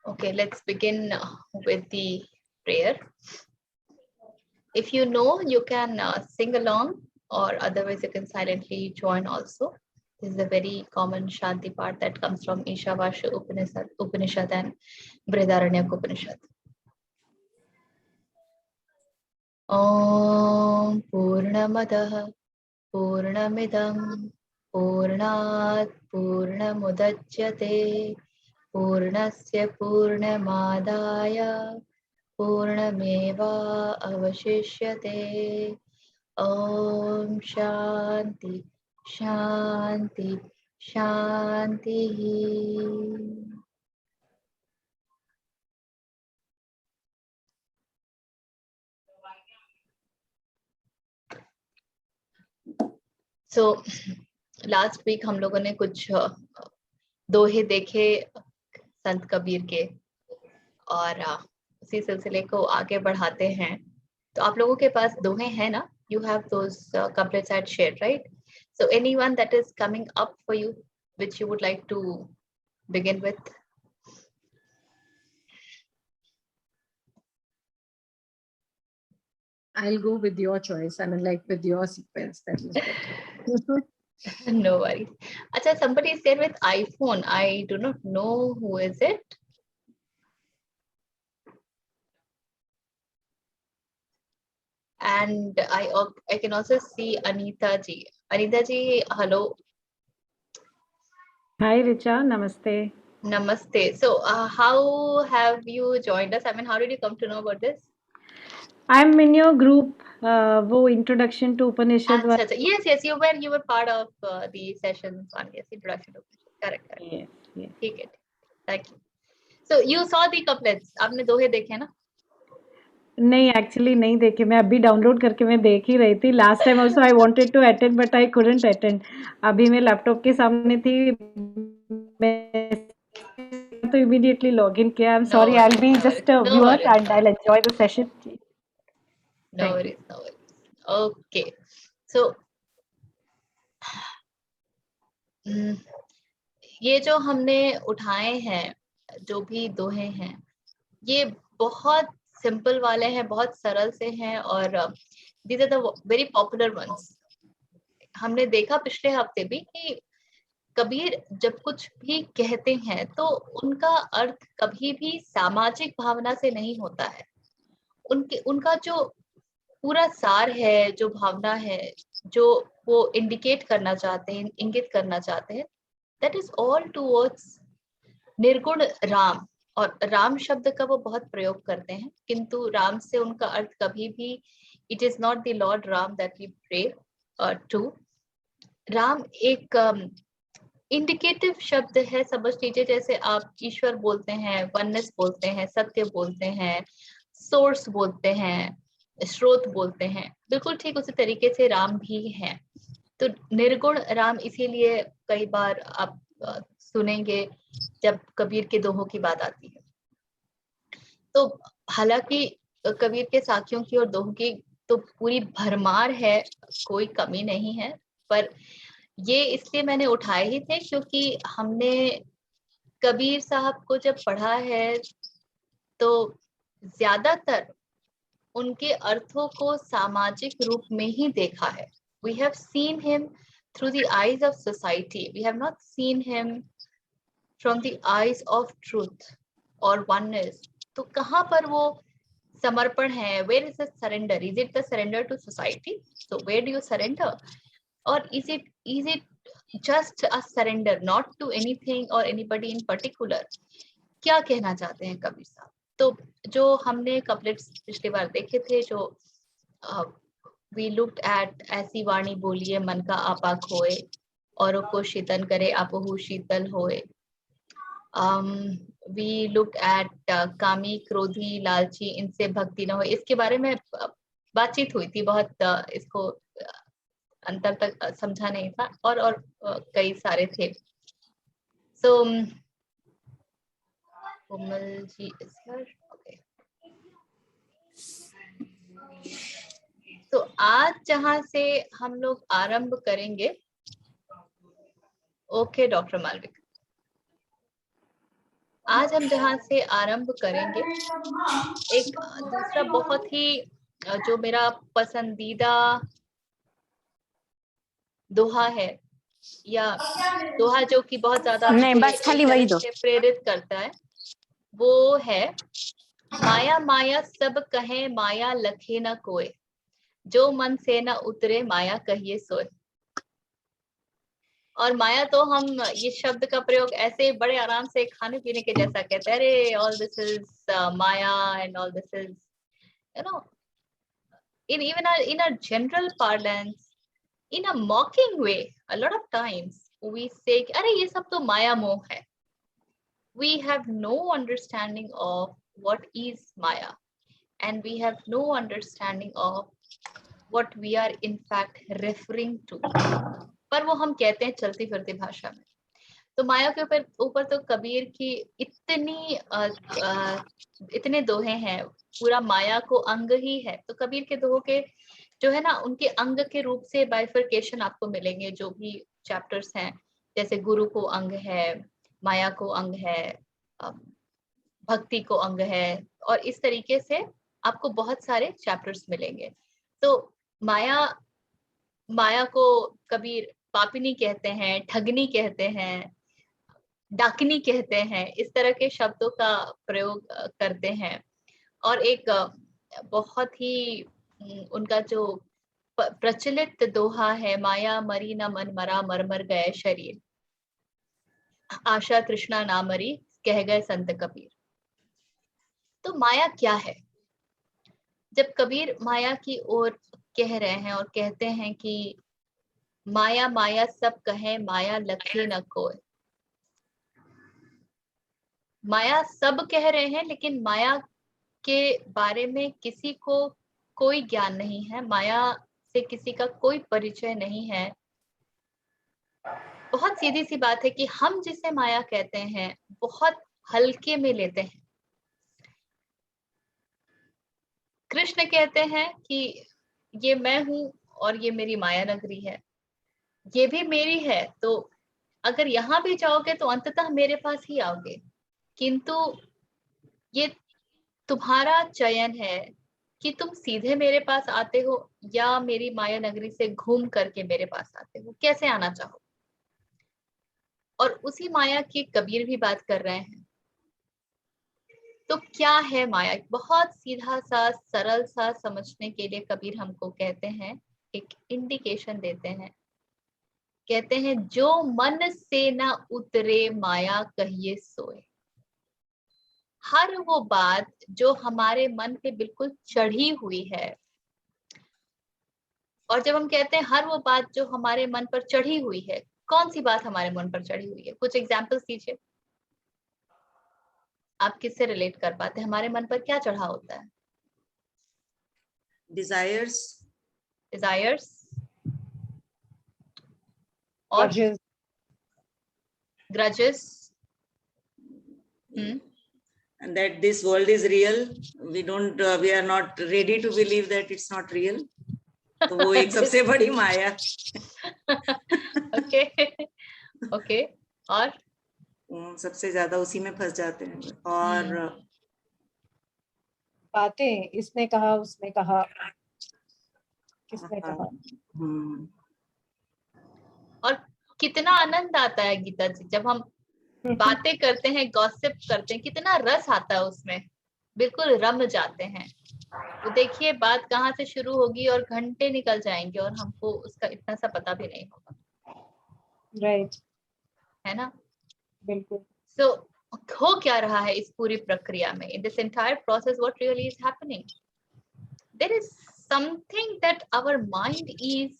Okay, let's begin with the prayer. If you know, you can sing along, or otherwise you can silently join also. This is a very common Shanti part that comes from Ishavasya Upanishad and Brihadaranyaka Upanishad. Om Purnamadah Purnamidam Purnat Purnamudachyate Purnasya Purnamadaya Purnameva Avashishyate. Om Shanti Shanti Shanti. So last week हम लोगों ने कुछ दोहे देखे संत कबीर के, और उसी सिलसिले को आगे बढ़ाते हैं. तो आप लोगों के पास दोहे हैं ना? You have those couplets I had shared, right? So anyone that is coming up for you, which you would like to begin with? I'll go with your choice. I mean, like with your sequence. That is better. No worries. Acha, somebody is there with iPhone. I do not know who is it. And I can also see Anita ji. Anita ji, hello. Hi Richa, namaste. Namaste. So how have you joined us? I mean, how did you come to know about this? I'm in your group. वो introduction to Upanishad. Yes, you were part of the sessions on introduction to Upanishad. Correct. Yes. ठीक है. Thank you. So you saw the couplets. आपने दोहे देखे ना? नहीं, actually नहीं देखे. मैं अभी डाउनलोड करके मैं देख ही रही थी. Last time also I wanted to attend but I couldn't attend. अभी मैं लैपटॉप के सामने थी. मैं तो immediately login किया. I'm sorry, I'll be just a viewer and I'll enjoy the session. No worries. Okay. So ये जो हमने उठाए हैं, जो भी दोहे हैं, ये बहुत सिंपल वाले हैं, बहुत सरल से हैं, और these are the very popular ones. हमने देखा पिछले हफ्ते भी कि कबीर जब कुछ भी कहते हैं तो उनका अर्थ कभी भी सामाजिक भावना से नहीं होता है. उनका जो पूरा सार है, जो भावना है, जो वो इंडिकेट करना चाहते हैं, इंगित करना चाहते हैं, that is all towards निर्गुण राम. और राम शब्द का वो बहुत प्रयोग करते हैं, किंतु राम से उनका अर्थ कभी भी, it is not the Lord Ram that we pray to. Ram एक इंडिकेटिव शब्द है, समझ लीजिए. जैसे आप ईश्वर बोलते हैं, वननेस बोलते हैं, सत्य बोलते हैं, सोर्स बोलते हैं, स्रोत बोलते हैं, बिल्कुल ठीक उसी तरीके से राम भी है. तो निर्गुण राम इसीलिए कई बार आप सुनेंगे जब कबीर के दोहों की बात आती है. तो हालांकि कबीर के साखियों की और दोहों की तो पूरी भरमार है, कोई कमी नहीं है, पर ये इसलिए मैंने उठाए ही थे क्योंकि हमने कबीर साहब को जब पढ़ा है तो ज्यादातर उनके अर्थों को सामाजिक रूप में ही देखा है. We have seen him through the eyes of society. We have not seen him from the eyes of truth or oneness. तो कहाँ पर वो समर्पण है? Where is the surrender? Is it the surrender to society? So where do you surrender? Or is it just a surrender, not to anything or anybody in particular? क्या कहना चाहते हैं कबीर साहब? तो जो हमने कपलेट्स पिछली बार देखे थे, जो we looked at ऐसी वाणी बोलिए मन का आपा खोए, औरों को शीतल करे आपहु शीतल होए. We looked at कामी क्रोधी लालची इनसे भक्ति न हो. इसके बारे में बातचीत हुई थी बहुत, इसको अंतर तक समझा नहीं था, और कई सारे थे. So Komal ji is here. Okay. तो आज जहां से हम लोग आरंभ करेंगे. Okay doctor Malvik. आज हम जहाँ से आरंभ करेंगे, एक दूसरा बहुत ही जो मेरा पसंदीदा दोहा है, या दोहा जो कि बहुत ज्यादा नहीं, मुझे बस खाली एक वही तरह दो। से प्रेरित करता है, वो है माया माया सब कहे माया लखे न कोय, जो मन से न उतरे माया कहिए सोए। और माया तो हम ये शब्द का प्रयोग ऐसे बड़े आराम से खाने पीने के जैसा कहते हैं, अरे all this is Maya and all this is, you know, in even in a general parlance, in a mocking way, a lot of times we say अरे ये सब तो माया मोह है. We have no understanding of what is maya, and we have no understanding of what we are in fact referring to. पर वो हम कहते हैं चलती फिरती भाषा में. तो माया के ऊपर तो कबीर की इतने दोहे हैं, पूरा माया को अंग ही है. तो कबीर के दोहों के जो है ना, उनके अंग के रूप से बाइफरकेशन आपको मिलेंगे, जो भी चैप्टर्स हैं. जैसे गुरु को अंग है, माया को अंग है, भक्ति को अंग है, और इस तरीके से आपको बहुत सारे चैप्टर्स मिलेंगे. तो माया को कबीर पापिनी कहते हैं, ठगनी कहते हैं, डाकनी कहते हैं, इस तरह के शब्दों का प्रयोग करते हैं. और एक बहुत ही उनका जो प्रचलित दोहा है, माया मरी न मन मरा मर मर गए शरीर, आशा तृष्णा ना मरी कह गए संत कबीर. तो माया क्या है? जब कबीर माया की ओर कह रहे हैं और कहते हैं कि माया माया सब कहे माया लखे न कोय, माया सब कह रहे हैं, लेकिन माया के बारे में किसी को कोई ज्ञान नहीं है, माया से किसी का कोई परिचय नहीं है. बहुत सीधी सी बात है कि हम जिसे माया कहते हैं बहुत हल्के में लेते हैं. कृष्ण कहते हैं कि ये मैं हूं और ये मेरी माया नगरी है, ये भी मेरी है, तो अगर यहाँ भी जाओगे तो अंततः मेरे पास ही आओगे, किंतु ये तुम्हारा चयन है कि तुम सीधे मेरे पास आते हो या मेरी माया नगरी से घूम करके मेरे पास आते हो, कैसे आना चाहो. और उसी माया की कबीर भी बात कर रहे हैं. तो क्या है माया? बहुत सीधा सा सरल सा समझने के लिए कबीर हमको कहते हैं, एक इंडिकेशन देते हैं. कहते हैं जो मन से ना उतरे माया कहिए सोए. हर वो बात जो हमारे मन पे बिल्कुल चढ़ी हुई है, और जब हम कहते हैं हर वो बात जो हमारे मन पर चढ़ी हुई है, कौन सी बात हमारे मन पर चढ़ी हुई है? कुछ एग्जाम्पल्स दीजिए. आप किससे रिलेट कर पाते हैं? हमारे मन पर क्या चढ़ा होता है? डिजायर्स और grudges. And that this world is real, we are not ready to believe that it's not real. तो वो एक सबसे बड़ी माया. ओके. और सबसे ज्यादा उसी में फंस जाते हैं. और बातें इसने कहा, उसने कहा, किसने कहा. और कितना आनंद आता है गीता जी जब हम बातें करते हैं, गॉसिप करते हैं, कितना रस आता है उसमें, बिल्कुल रम जाते हैं. तो देखिए बात कहाँ से शुरू होगी और घंटे निकल जाएंगे और हमको उसका इतना सा पता भी नहीं होगा. राइट, है ना? बिल्कुल. सो हो क्या रहा है इस पूरी प्रक्रिया में? In this entire process what really is happening? There is something that our mind is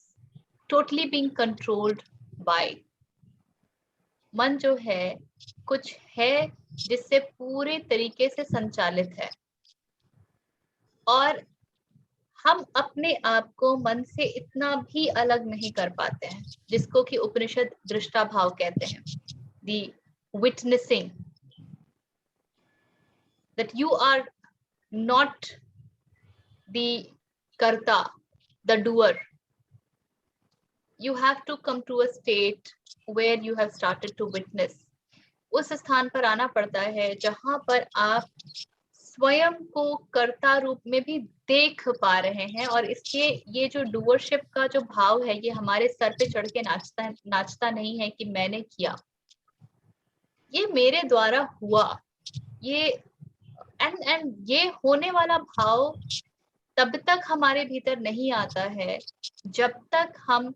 totally being controlled by. मन जो है कुछ है जिससे पूरे तरीके से संचालित है, और हम अपने आप को मन से इतना भी अलग नहीं कर पाते हैं, जिसको कि उपनिषद दृष्टा भाव कहते हैं. The witnessing that you are not the कर्ता, the doer. You have to come to a state where you have started to witness. उस स्थान पर आना पड़ता है जहां पर आप स्वयं को कर्ता रूप में भी देख पा रहे हैं, और इसके ये जो डूअरशिप का जो भाव है, ये हमारे सर पे चढ़ के नाचता नहीं है कि मैंने किया, ये मेरे द्वारा हुआ, ये एंड ये होने वाला भाव तब तक हमारे भीतर नहीं आता है जब तक हम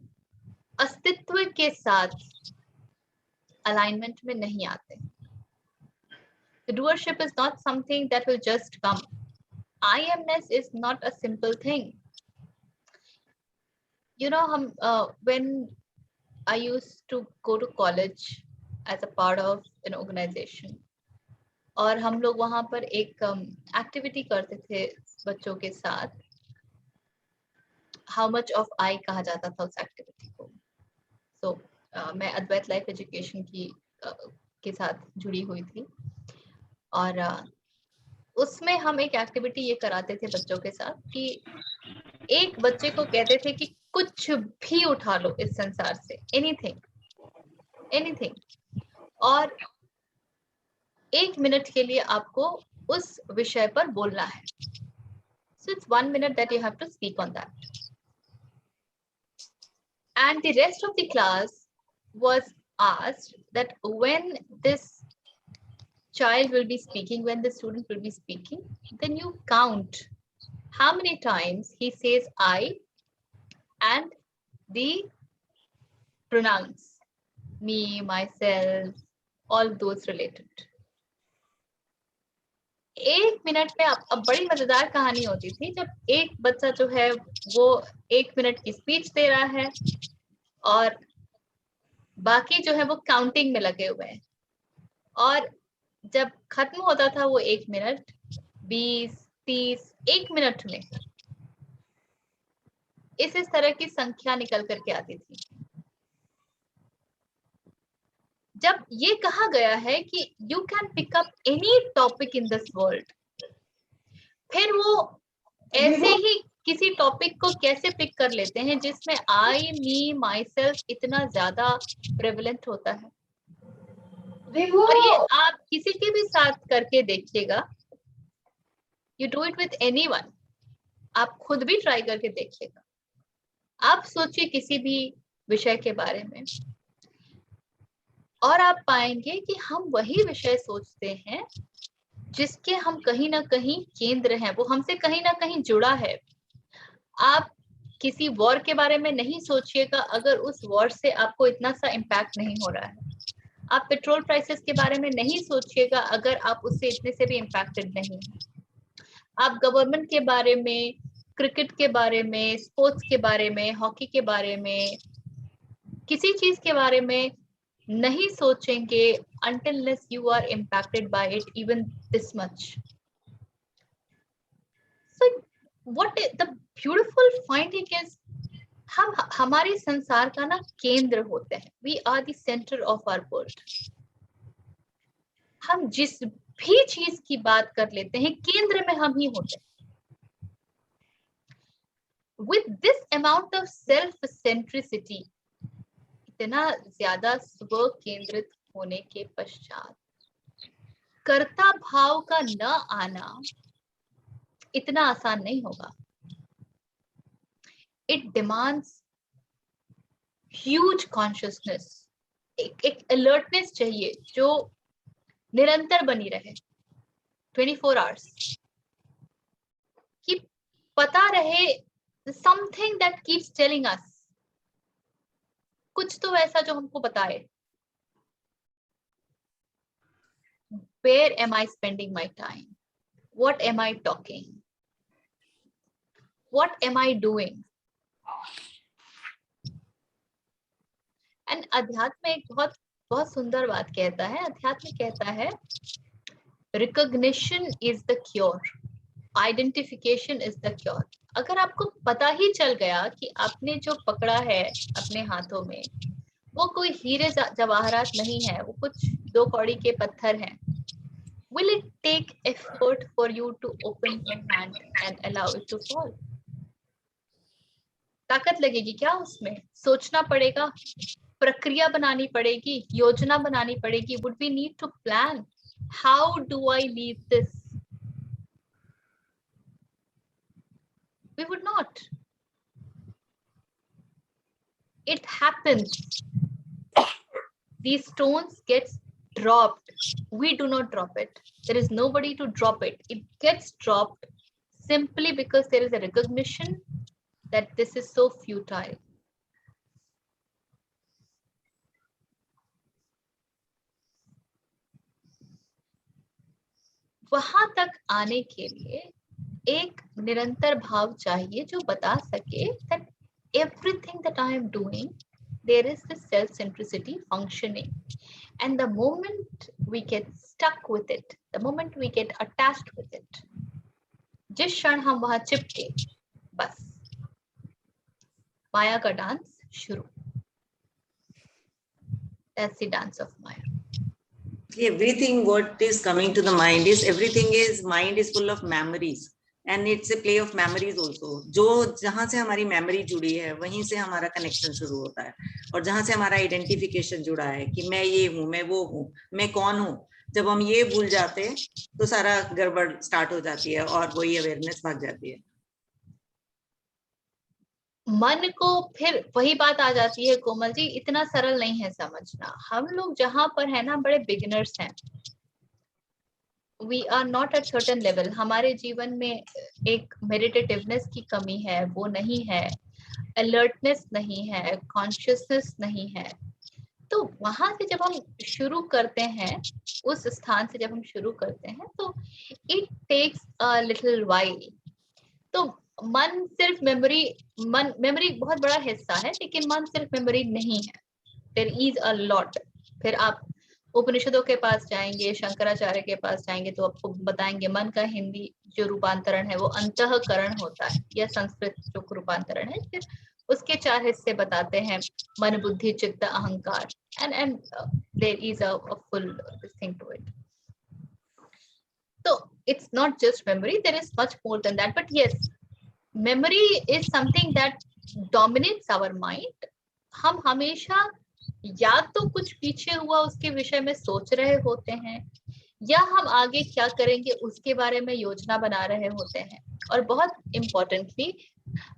अस्तित्व के साथ अलाइनमेंट में नहीं आते। The doership is not something that will just come. I-amness is not a simple thing. You know, when I used to go to college as a part of an organization, और हम लोग वहाँ पर एक activity करते थे बच्चों के साथ, हाउ मच ऑफ आई कहा जाता था उस एक्टिविटी को। सो मैं अद्वैत लाइफ एजुकेशन के साथ जुड़ी हुई थी, और उसमें हम एक एक्टिविटी ये कराते थे बच्चों के साथ कि एक बच्चे को कहते थे कि कुछ भी उठा लो इस संसार से, एनीथिंग, और 1 मिनट के लिए आपको उस विषय पर बोलना है। So it's 1 minute that you have to speak on that. And the rest of the class was asked that when this child will be speaking, when the student will be speaking, then you count how many times he says I and the pronouns me, myself, all those related. 1 minute में अब बड़ी मजेदार कहानी होती थी जब एक बच्चा जो है वो 1 मिनट की स्पीच दे रहा है और बाकी जो है वो काउंटिंग में लगे हुए हैं, और जब खत्म होता था वो 1 मिनट, 20, 30, 1 मिनट में इस तरह की संख्या निकल करके आती थी। जब ये कहा गया है कि you can pick up any topic in this world, फिर वो ऐसे ही किसी टॉपिक को कैसे पिक कर लेते हैं जिसमें आई, मी, माई सेल्फ इतना ज्यादा प्रेवलेंट होता है। और ये आप किसी के भी साथ करके देखिएगा, you do it with anyone, आप खुद भी ट्राई करके देखिएगा। आप सोचिए किसी भी विषय के बारे में और आप पाएंगे कि हम वही विषय सोचते हैं जिसके हम कहीं ना कहीं केंद्र हैं, वो हमसे कहीं ना कहीं जुड़ा है। आप किसी वॉर के बारे में नहीं सोचिएगा अगर उस वॉर से आपको इतना सा इम्पैक्ट नहीं हो रहा है। आप पेट्रोल प्राइसेस के बारे में नहीं सोचिएगा अगर आप उससे इतने से भी इम्पैक्टेड नहीं हैं। आप गवर्नमेंट के बारे में, क्रिकेट के बारे में, स्पोर्ट्स के बारे में, हॉकी के बारे में, किसी चीज के बारे में नहीं सोचेंगे until unless you are impacted by it even this much. So what is the beautiful finding is हम हमारे संसार का ना केंद्र होते हैं। We are the center of our world. हम जिस भी चीज की बात कर लेते हैं केंद्र में हम ही होते हैं। With this amount of self-centricity, इतना ज्यादा स्व केंद्रित होने के पश्चात कर्ता भाव का न आना इतना आसान नहीं होगा। It demands huge consciousness, एक alertness चाहिए जो निरंतर बनी रहे 24 hours, कि पता रहे something that keeps telling us, कुछ तो ऐसा जो हमको बताए where am I spending my time, what am I talking, what am I doing. And अध्यात्म एक बहुत सुंदर बात कहता है। अध्यात्म कहता है recognition is the cure, identification is the cure. अगर आपको पता ही चल गया कि आपने जो पकड़ा है अपने हाथों में वो कोई हीरे जवाहरात नहीं है, वो कुछ 2 कौड़ी के पत्थर हैं, will it take effort for you to open your hand and allow it to fall? ताकत लगेगी क्या उसमें? सोचना पड़ेगा, प्रक्रिया बनानी पड़ेगी, योजना बनानी पड़ेगी. Would we need to plan? How do I leave this? We would not. It happens. These stones gets dropped. We do not drop it. There is nobody to drop it. It gets dropped simply because there is a recognition that this is so futile. वहां तक आने के लिए एक निरंतर भाव चाहिए जो बता सके that everything that I am doing, there is this self-centricity functioning. And the moment we get stuck with it, the moment we get attached with it, जिस क्षण हम वहां चिपके, बस माया का डांस शुरू. That's the dance of Maya. Everything what is coming to the mind is mind is full of memories. And it's a play of memories also. जो जहां से हमारी मेमोरी जुड़ी है वहीं से हमारा कनेक्शन शुरू होता है, और जहां से हमारा आइडेंटिफिकेशन जुड़ा है कि मैं ये हूँ, मैं वो हूँ, मैं कौन हूँ. जब हम ये भूल जाते तो सारा गड़बड़ स्टार्ट हो जाती है और वही अवेयरनेस भाग जाती है. मन को फिर वही बात आ जाती है कोमल जी, इतना सरल नहीं है समझना. हम लोग जहां पर है ना, बड़े बिगिनर्स हैं. We are not at certain level. हमारे जीवन में एक मेडिटेटिवनेस की कमी है, वो नहीं है. अलर्टनेस नहीं है, कॉन्शियसनेस नहीं है. तो वहां से जब हम शुरू करते हैं, उस स्थान से जब हम शुरू करते हैं, तो it takes a little while. तो मन सिर्फ मेमोरी बहुत बड़ा हिस्सा है, लेकिन मन सिर्फ मेमोरी नहीं है. There is a lot. फिर आप उपनिषदों के पास जाएंगे, शंकराचार्य के पास जाएंगे, तो आपको बताएंगे मन का हिंदी जो रूपांतरण है वो अंतःकरण होता है, या संस्कृत जो रूपांतरण है, फिर उसके 4 हिस्से बताते हैं, मन, बुद्धि, चित्त, अहंकार. And there is a full thing to it. So it's not just memory, there is much more than that. But yes, memory is something that dominates our mind. हम हमेशा या तो कुछ पीछे हुआ उसके विषय में सोच रहे होते हैं, या हम आगे क्या करेंगे उसके बारे में योजना बना रहे होते हैं. और बहुत इम्पोर्टेंटली,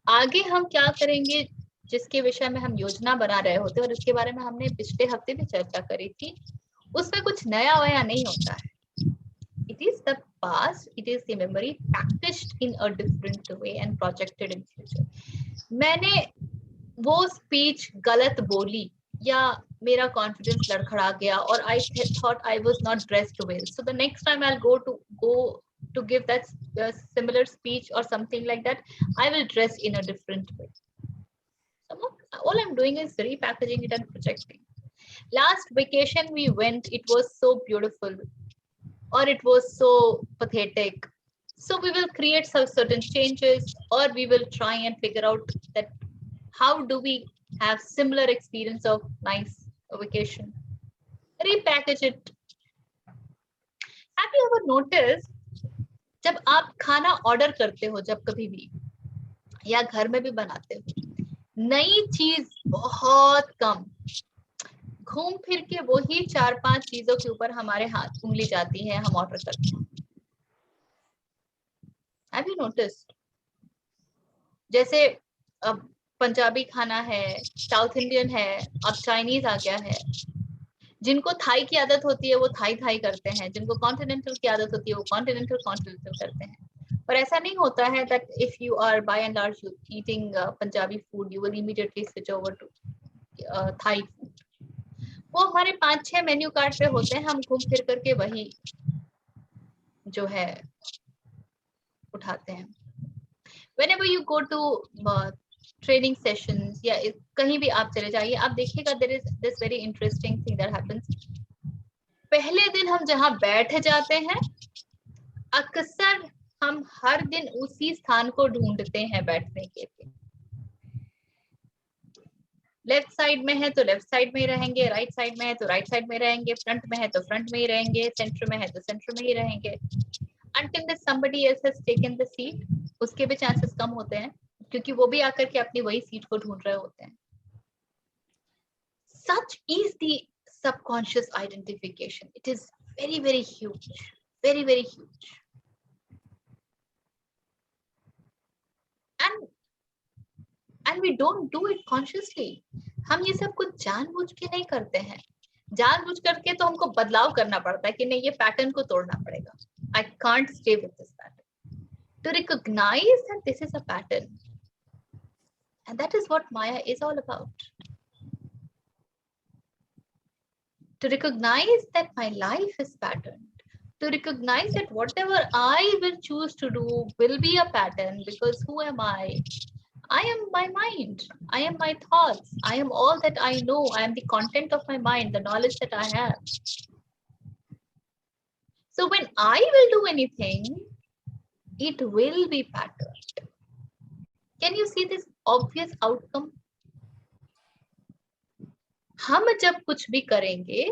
आगे हम क्या करेंगे जिसके विषय में हम योजना बना रहे होते हैं, और इसके बारे में हमने पिछले हफ्ते भी चर्चा करी थी, उसमें कुछ नया वया नहीं होता है. It is the past, it is the memory packaged in a different way and projected in future. मैंने वो स्पीच गलत बोली, या मेरा कॉन्फिडेंस लड़खड़ा गया, और I thought I was not dressed well. So the next time I'll go to give that similar speech or something like that, I will dress in a different way. So all I'm doing is repackaging it and projecting. Last vacation we went, it was so beautiful, or it was so pathetic. So we will create some certain changes, or we will try and figure out that how do we have similar experience of nice vacation. Repackage it. Have you ever noticed, जब आप खाना order करते हो, जब कभी भी, या घर में भी बनाते हो, नई चीज बहुत कम, घूम फिर के वही 4-5 चीजों के ऊपर हमारे हाथ उंगली जाती है, हम ऑर्डर करते हैं. Have you noticed? जैसे अब पंजाबी खाना है, साउथ इंडियन है, अब चाइनीज आ गया है. जिनको थाई की आदत होती है वो थाई करते हैं, जिनको कॉन्टिनेंटल की आदत होती है वो कॉन्टिनेंटल करते हैं. पर ऐसा नहीं होता है that if you are by and large eating Punjabi food, you will immediately switch over to Thai food. वो हमारे 5-6 मेन्यू कार्ड पे होते हैं, हम घूम फिर करके वही जो है उठाते हैं. Whenever you go to training sessions, या कहीं भी आप चले जाइए, आप देखिएगा there is this very interesting thing that happens. पहले दिन हम जहाँ बैठ जाते हैं, अक्सर हम हर दिन उसी स्थान को ढूंढते हैं बैठने के लिए. लेफ्ट साइड में है तो लेफ्ट साइड में ही रहेंगे, राइट साइड में है तो राइट साइड में रहेंगे, फ्रंट में है तो फ्रंट में ही रहेंगे, सेंटर में है तो सेंटर में ही रहेंगे. Until that somebody else has taken the seat, उसके भी चांसेस कम होते हैं, क्योंकि वो भी आकर के अपनी वही सीट को ढूंढ रहे होते हैं. such is the subconscious identification. It is very, very huge, very, very huge. And we don't do it consciously. हम ये सब कुछ जानबूझ के नहीं करते हैं. जानबूझ करके तो हमको बदलाव करना पड़ता है कि नहीं, ये पैटर्न को तोड़ना पड़ेगा. I can't stay with this pattern. To recognize that this is a pattern, and that is what Maya is all about. To recognize that my life is patterned. To recognize that whatever I will choose to do will be a pattern, because who am I? I am my mind. I am my thoughts. I am all that I know. I am the content of my mind, the knowledge that I have. So when I will do anything, it will be patterned. Can you see this obvious outcome? हम जब कुछ भी करेंगे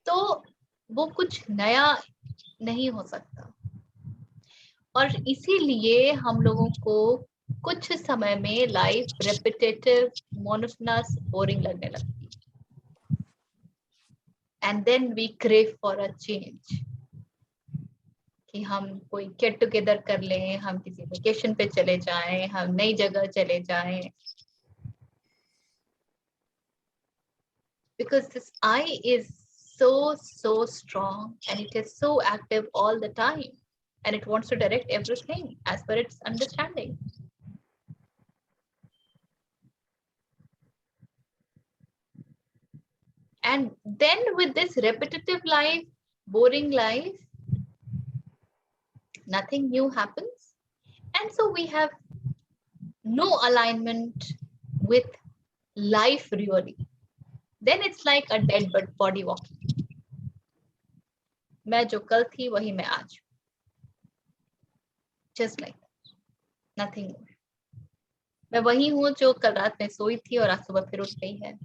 तो वो कुछ नया नहीं हो सकता, और इसीलिए हम लोगों को कुछ समय में लाइफ रेपिटेटिव, मोनोटोनस, बोरिंग लगने लगती है. And then we crave for a change, कि हम कोई गेट टुगेदर कर लें, हम किसी वेकेशन पे चले जाएं, हम नई जगह चले जाएं. Because this I is so strong, and it is so active all the time, and it wants to direct everything as per its understanding. And then with this repetitive life, boring life, nothing new happens. And so we have no alignment with life really. Then it's like a dead body walking. मैं जो कल थी वही मैं आज. Just like that. Nothing more. मैं वही हूँ जो कल रात में सोई थी और आज सुबह फिर उठ गई है.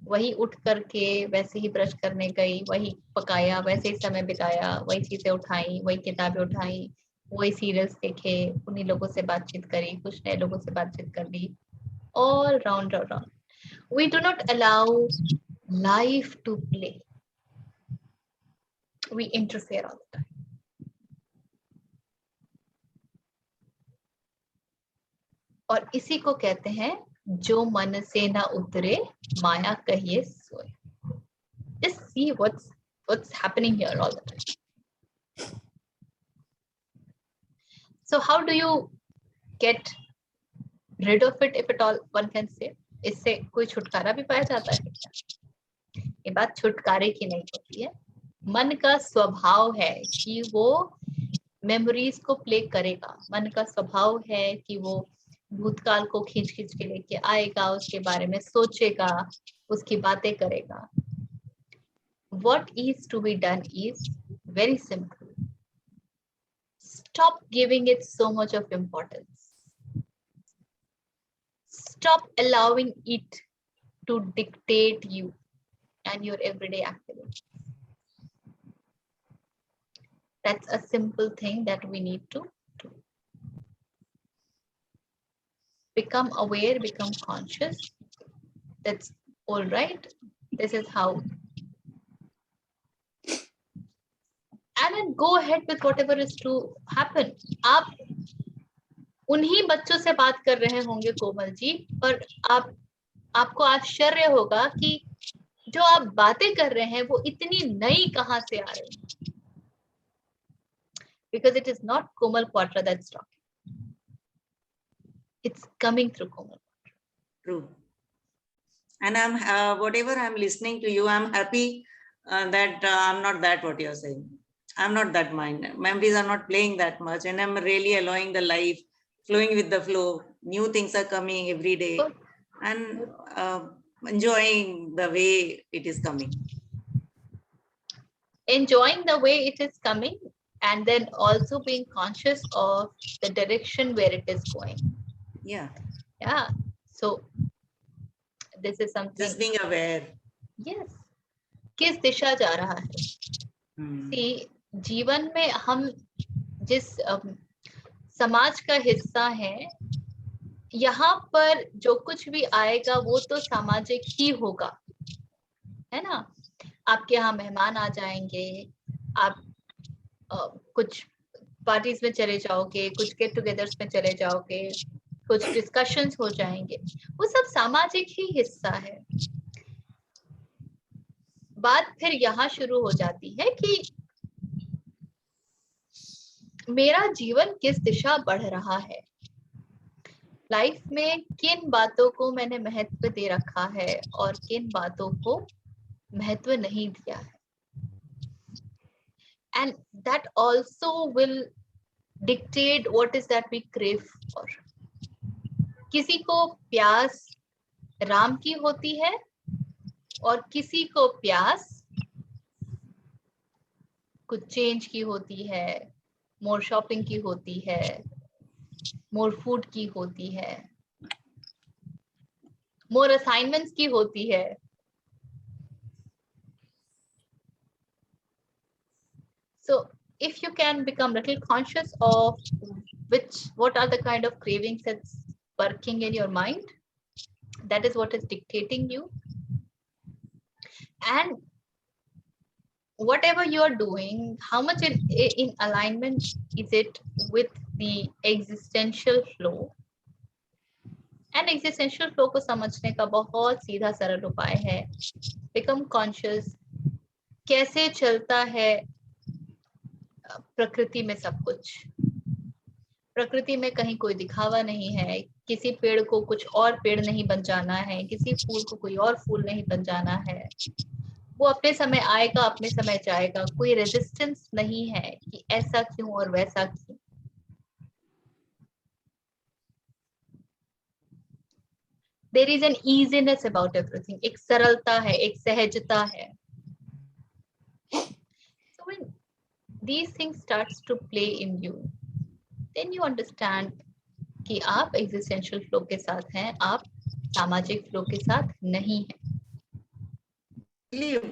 वही उठ करके वैसे ही ब्रश करने गई, वही पकाया, वैसे ही समय बिताया, वही चीजें उठाई, वही किताबें उठाई, वही सीरियल्स देखे, उन्हीं लोगों से बातचीत करी, कुछ नए लोगों से बातचीत कर ली. All round. We do not allow life to play. We interfere all the time. और इसी को कहते हैं जो मन से ना उतरे माया कहिए सोए. Just see what's happening here all the time. So how do you get rid of it, if at all one can say? इससे कोई छुटकारा भी पाया जाता है क्या? ये बात छुटकारे की नहीं होती है. मन का स्वभाव है कि वो मेमोरीज को प्ले करेगा. मन का स्वभाव है कि वो भूतकाल को खींच के लेके आएगा, उसके बारे में सोचेगा, उसकी बातें करेगा. What is to be done is very simple. Stop giving it so much of importance. Stop allowing it to dictate you and your everyday activities. That's a simple thing that we need to do. Become aware, become conscious. That's all right. This is how. And then go ahead with whatever is to happen. आप उन्हीं बच्चों से बात कर रहे होंगे कोमल जी, पर आपको आश्चर्य होगा कि जो आप बातें कर रहे हैं वो इतनी नई कहां से आ रही है. Because it is not Komal Quatra that's talking. It's coming through Komal. True. And I'm whatever I'm listening to you, I'm happy that I'm not that what you're saying. I'm not that mind. Memories are not playing that much, and I'm really allowing the life, flowing with the flow. New things are coming every day, and enjoying the way it is coming. Enjoying the way it is coming, and then also being conscious of the direction where it is going. Yeah. So this is something. Just being aware. Yes. किस दिशा जा रहा है? See, जीवन में हम जिस समाज का हिस्सा हैं, यहाँ पर जो कुछ भी आएगा वो तो सामाजिक ही होगा, है ना। आपके यहाँ मेहमान आ जाएंगे, आप कुछ पार्टीज में चले जाओगे, कुछ गेट टुगेदर्स में चले जाओगे, कुछ डिस्कशंस हो जाएंगे, वो सब सामाजिक ही हिस्सा है। बात फिर यहाँ शुरू हो जाती है कि मेरा जीवन किस दिशा बढ़ रहा है, लाइफ में किन बातों को मैंने महत्व दे रखा है और किन बातों को महत्व नहीं दिया है। And that also will dictate what is that we crave for. किसी को प्यास राम की होती है और किसी को प्यास कुछ चेंज की होती है, मोर शॉपिंग की होती है, मोर फूड की होती है, मोर असाइनमेंट्स की होती है। So if you can become little conscious of what are the kind of cravings that's working in your mind, that is what is dictating you. And whatever you are doing, how much in alignment is it with the existential flow? And existential flow को समझने का बहुत सीधा सरल उपाय है, become conscious कैसे चलता है प्रकृति में सब कुछ। प्रकृति में कहीं कोई दिखावा नहीं है, किसी पेड़ को कुछ और पेड़ नहीं बन जाना है, किसी फूल को कोई और फूल नहीं बन जाना है। वो अपने समय आएगा, अपने समय जाएगा। कोई रेजिस्टेंस नहीं है कि ऐसा क्यों और वैसा क्यों। There is an easiness about everything. एक सरलता है, एक सहजता है। So when these things starts to play in you, then you understand कि आप existential flow के साथ हैं, आप सामाजिक flow के साथ नहीं हैं।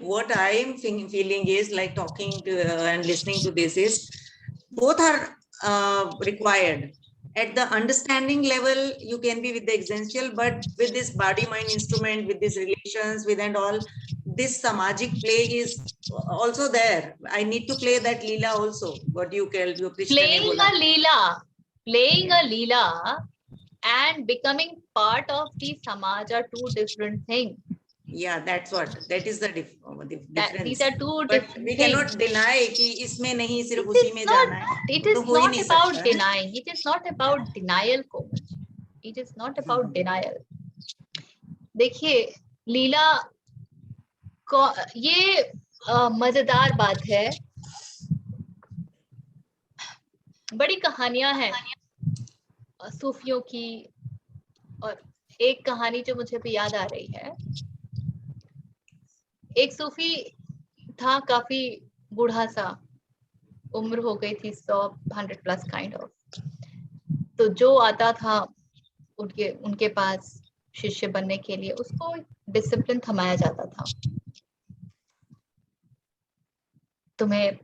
What I am feeling is like talking to and listening to this is both are required. At the understanding level, you can be with the existential, but with this body mind instrument, with these relations, with and all, this samajik play is also there. I need to play that leela also. What you call your Krishna playing a leela and becoming part of the samaj are two different things. Yeah, that's what. That is the difference. These are two but different we things. cannot deny कि इसमें नहीं सिर्फ उसी में जाना है. It is not about denying. It is not about denial, Komal. It is not about denial. देखिए लीला को ये मजेदार बात है। बड़ी कहानियां हैं सूफियों की, और एक कहानी जो मुझे भी याद आ रही है, एक सूफी था, काफी बूढ़ा सा, उम्र हो गई थी 100 प्लस काइंड ऑफ। तो जो आता था उनके पास शिष्य बनने के लिए, उसको डिसिप्लिन थमाया जाता था। तुम्हें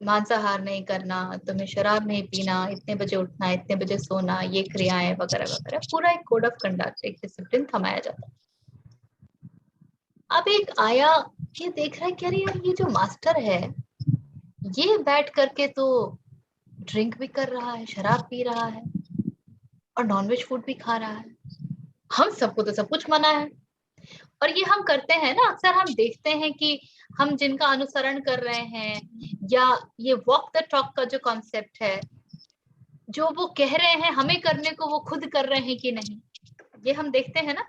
मांसाहार नहीं करना, तुम्हें शराब नहीं पीना, इतने बजे उठना, इतने बजे सोना, ये क्रियाएं वगैरह वगैरह, पूरा एक कोड ऑफ कंडक्ट, एक डिसिप्लिन थमाया जाता। अब एक आया, ये देख रहा है कि अरे यार ये जो मास्टर है ये बैठ करके तो ड्रिंक भी कर रहा है, शराब पी रहा है और नॉनवेज फूड भी खा रहा है। हम सबको तो सब कुछ मना है। और ये हम करते हैं ना, अक्सर हम देखते हैं कि हम जिनका अनुसरण कर रहे हैं, या ये वॉक द टॉक का जो कॉन्सेप्ट है, जो वो कह रहे हैं हमें करने को, वो खुद कर रहे हैं कि नहीं, ये हम देखते हैं ना।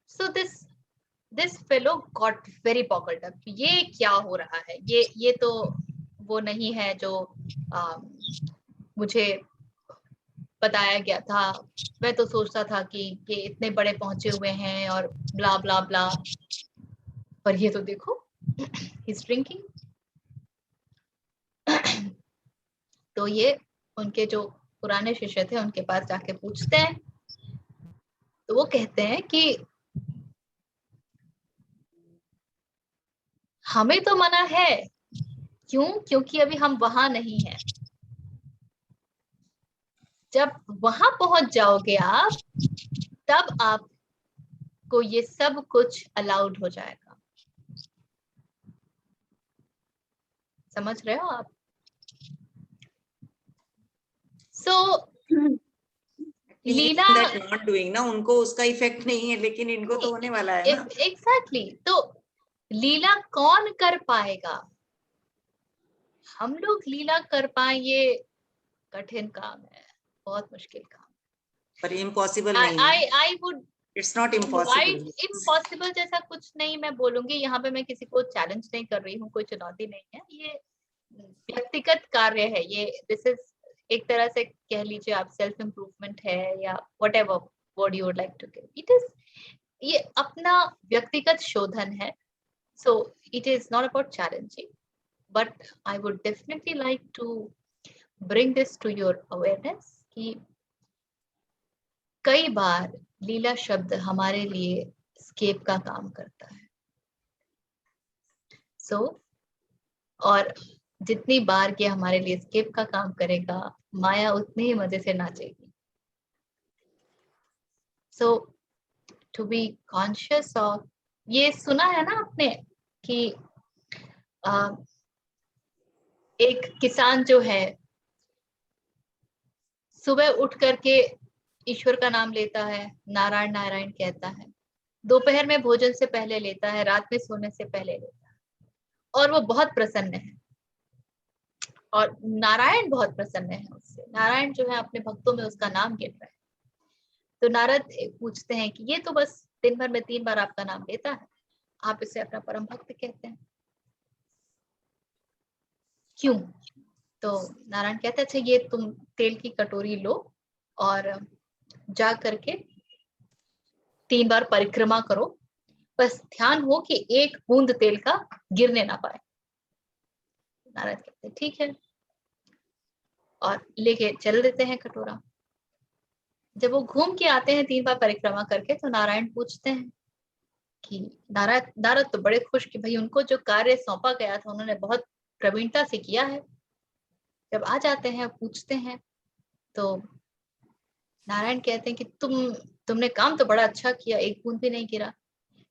So this fellow got very boggled up. ये क्या हो रहा है, ये तो वो नहीं है जो मुझे बताया गया था। मैं तो सोचता था कि ये इतने बड़े पहुंचे हुए हैं और ब्ला ब्ला ब्ला, पर ये तो देखो he's drinking। तो ये उनके जो पुराने शिष्य थे उनके पास जाके पूछते हैं, तो वो कहते हैं कि हमें तो मना है। क्यों? क्योंकि अभी हम वहां नहीं हैं। जब वहां पहुंच जाओगे आप, तब आपको ये सब कुछ अलाउड हो जाएगा। समझ रहे हो आप? सो लीला that not doing ना, उनको उसका इफेक्ट नहीं है, लेकिन इनको तो होने वाला है ना। एग्जैक्टली। तो लीला कौन कर पाएगा? हम लोग लीला कर पाए, ये कठिन काम है, बहुत मुश्किल काम। पर इम्पॉसिबल नहीं है। I would it's not impossible. Impossible जैसा कुछ नहीं मैं बोलूंगी। यहाँ पे मैं किसी को चैलेंज नहीं कर रही हूँ, कोई चुनौती नहीं है, ये व्यक्तिगत कार्य है। ये दिस इज एक तरह से कह लीजिए आप सेल्फ इम्प्रूवमेंट है, या whatever word you would like to give it is. ये अपना व्यक्तिगत शोधन है। So it is not about challenging, but I would definitely like to bring this to your awareness कि कई बार लीला शब्द हमारे लिए स्केप का काम करता है। सो और जितनी बार ये हमारे लिए स्केप का काम करेगा, माया उतने ही मजे से नाचेगी। सो टू बी कॉन्शियस ऑफ, ये सुना है ना आपने कि एक किसान जो है सुबह उठ करके ईश्वर का नाम लेता है, नारायण नारायण कहता है, दोपहर में भोजन से पहले लेता है, रात में सोने से पहले लेता है, और वो बहुत प्रसन्न है, और नारायण बहुत प्रसन्न है उससे। नारायण जो है अपने भक्तों में उसका नाम गिन रहा है। तो नारद पूछते हैं कि ये तो बस दिन भर में 3 बार आपका नाम लेता है, आप इसे अपना परम भक्त कहते हैं, क्यों? तो नारायण कहते हैं अच्छा ये तुम तेल की कटोरी लो और जा करके 3 बार परिक्रमा करो, बस ध्यान हो कि एक बूंद तेल का गिरने ना पाए। नारद कहते हैं ठीक है, और लेके चल देते हैं कटोरा। जब वो घूम के आते हैं 3 बार परिक्रमा करके, तो नारायण पूछते हैं कि नारद तो बड़े खुश कि भाई उनको जो कार्य सौंपा गया था उन्होंने बहुत प्रवीणता से किया है। जब आ जाते हैं पूछते हैं, तो नारायण कहते हैं कि तुमने काम तो बड़ा अच्छा किया, एक बूंद भी नहीं गिरा,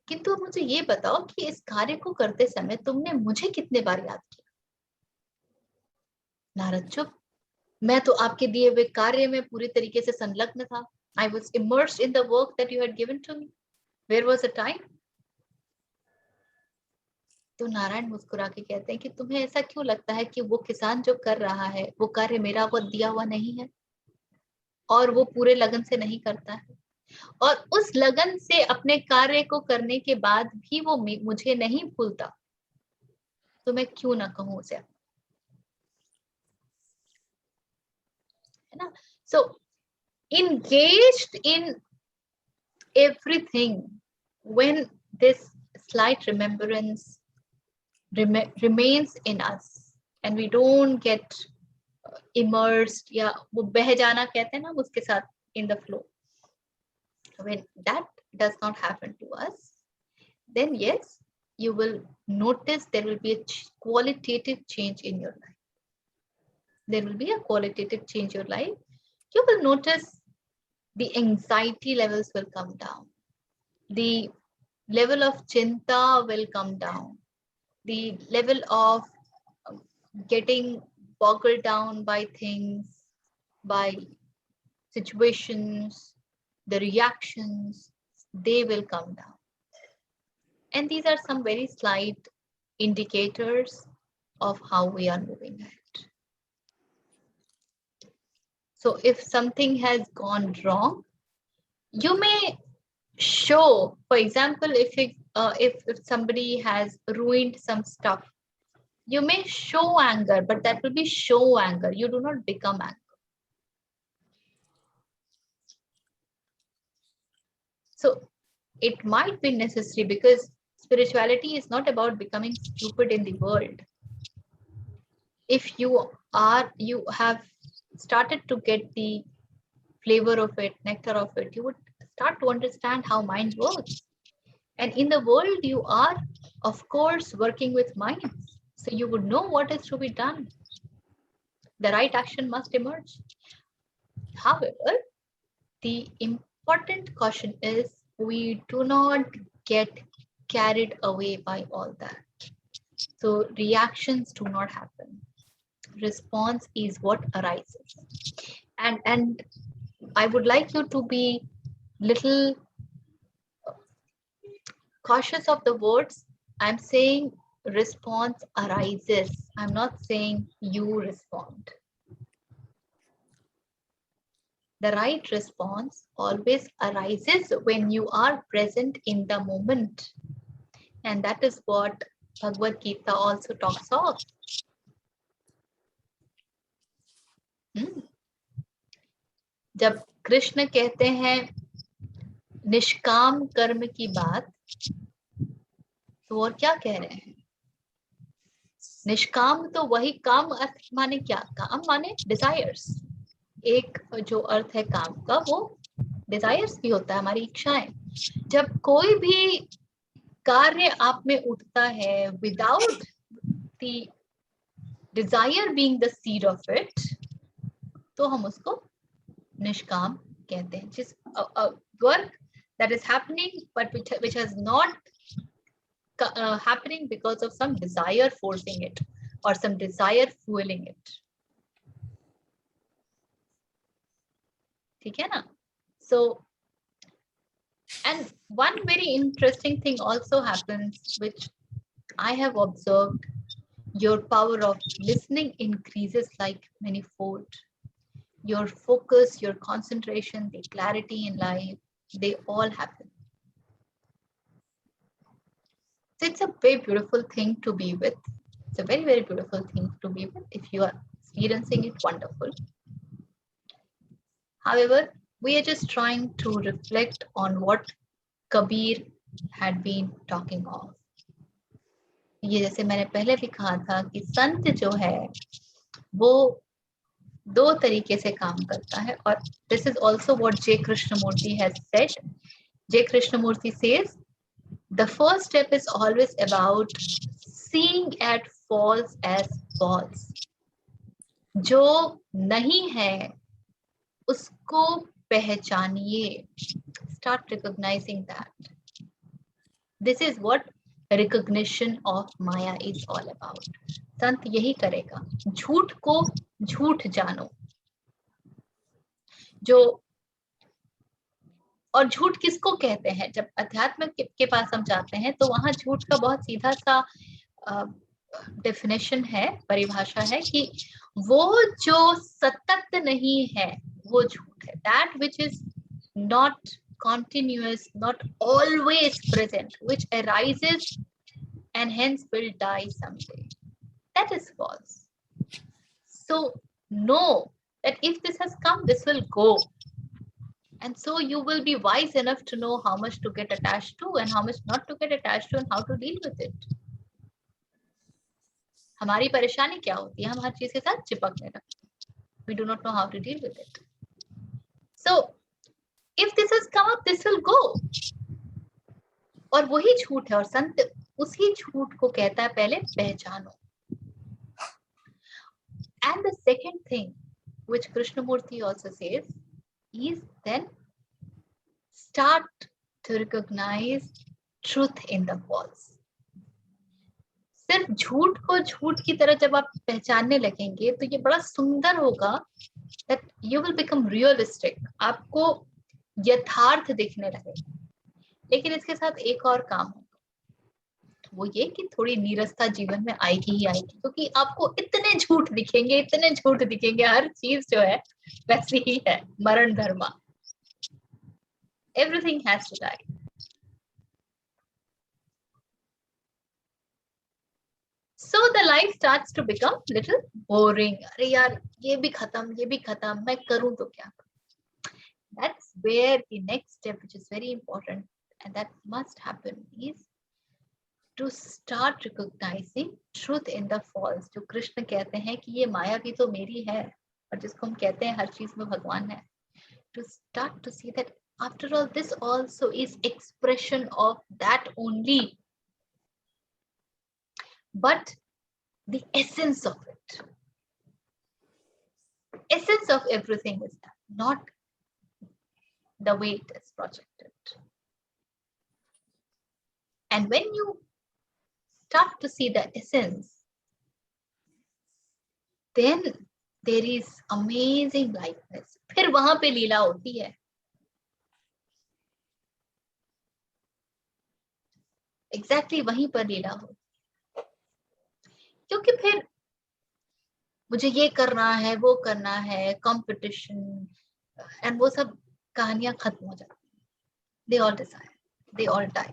किंतु मुझे ये बताओ कि इस कार्य को करते समय तुमने मुझे कितने बार याद किया? नारद चुप। मैं तो आपके दिए हुए कार्य में पूरी तरीके से संलग्न था। I was immersed in the work that you had given to me. Where was the time? तो नारायण मुस्कुरा के कहते हैं कि तुम्हें ऐसा क्यों लगता है कि वो किसान जो कर रहा है वो कार्य मेरा वो दिया हुआ नहीं है, और वो पूरे लगन से नहीं करता है, और उस लगन से अपने कार्य को करने के बाद भी वो मुझे नहीं भूलता, तो मैं क्यों ना कहूं उसे, है ना? So engaged in everything when this slight remembrance remains in us and we don't get immersed, या वो बह जाना कहते हैं ना उसके साथ, in the flow, when that does not happen to us, then yes, you will notice there will be a qualitative change in your life. There will be a qualitative change in your life. You will notice the anxiety levels will come down, the level of chinta will come down, the level of getting boggled down by things, by situations, the reactions, they will come down. And these are some very slight indicators of how we are moving ahead. So if something has gone wrong, you may show, for example, if somebody has ruined some stuff, you may show anger, but that will be show anger. You do not become anger. So it might be necessary, because spirituality is not about becoming stupid in the world. If you have started to get the flavor of it, nectar of it, you would start to understand how mind works. And in the world, you are, of course, working with minds. So you would know what is to be done. The right action must emerge. However, the important caution is we do not get carried away by all that. So reactions do not happen. Response is what arises. And I would like you to be little cautious of the words. I'm saying response arises. I'm not saying you respond. The right response always arises when you are present in the moment. And that is what Bhagavad Gita also talks of. जब कृष्ण कहते हैं निष्काम कर्म की बात, तो और क्या कह रहे हैं? निष्काम तो वही काम अर्थ माने क्या? काम माने डिजायर्स. एक जो अर्थ है काम का वो डिजायर्स भी होता है, हमारी इच्छाएं. जब कोई भी कार्य आप में उठता है without the desire being the seed of it, तो हम उसको निष्काम कहते हैं. जिस work that is happening but which has not happening because of some desire forcing it or some desire fueling it. ठीक है ना? So, and one very interesting thing also happens which I have observed. Your power of listening increases like manyfold. Your focus, your concentration, the clarity in life, they all happen. So it's a very beautiful thing to be with. It's a very, very beautiful thing to be with. If you are experiencing it, wonderful. However, we are just trying to reflect on what Kabir had been talking of. ये जैसे मैंने पहले भी कहा था कि संत जो है वो दो तरीके से काम करता है. और this is also what J. Krishnamurti has said. J. Krishnamurti says, the first step is always about seeing at false as false. जो नहीं है उसको पहचानिए. Start recognizing that. This is what recognition of Maya is all about. संत यही करेगा. झूठ को झूठ जानो. जो और झूठ किसको कहते हैं? जब अध्यात्म के पास हम जाते हैं तो वहां झूठ का बहुत सीधा सा डेफिनेशन है, परिभाषा है कि वो जो सतत नहीं है वो झूठ है. That which is not continuous, not always present, which arises and hence will die someday. That is false. So know that if this has come, this will go. And so you will be wise enough to know how much to get attached to and how much not to get attached to and how to deal with it. हमारी परेशानी क्या होती है? हम हर चीज के साथ चिपकने लगते हैं. We do not know how to deal with it. So if this has come up, this will go. और वही झूठ है और संत उसी झूठ को कहता है पहले पहचानो. And the second thing which Krishnamurti also says is then start to recognize truth in the false. सिर्फ झूठ को झूठ की तरह जब आप पहचानने लगेंगे तो ये बड़ा सुंदर होगा. that you will become realistic. आपको यथार्थ दिखने लगेगा. लेकिन इसके साथ एक और काम होगा, वो ये कि थोड़ी नीरसता जीवन में आएगी ही आएगी, क्योंकि आपको इतने झूठ दिखेंगे, हर चीज जो है वैसी ही है. मरण धर्मा. Everything has to die. So the life starts to become little boring. अरे यार ये भी खत्म, मैं करूं तो क्या? That's where the next step, which is very important and that must happen, is to start recognizing truth in the false. जो कृष्ण कहते हैं कि ये माया भी तो मेरी है और जिसको हम कहते हैं हर चीज में भगवान है. To start to see that after all this also is expression of that only. But the essence of it, essence of everything is that. not the way it is projected. And when you start to see the essence, then there is amazing lightness. फिर वहां पे लीला होती है. Exactly वहीं पर लीला होती है. क्योंकि फिर मुझे ये करना है, वो करना है, कंपटीशन, एंड वो सब कहानियां खत्म हो जाती हैं. They all decide, they all die.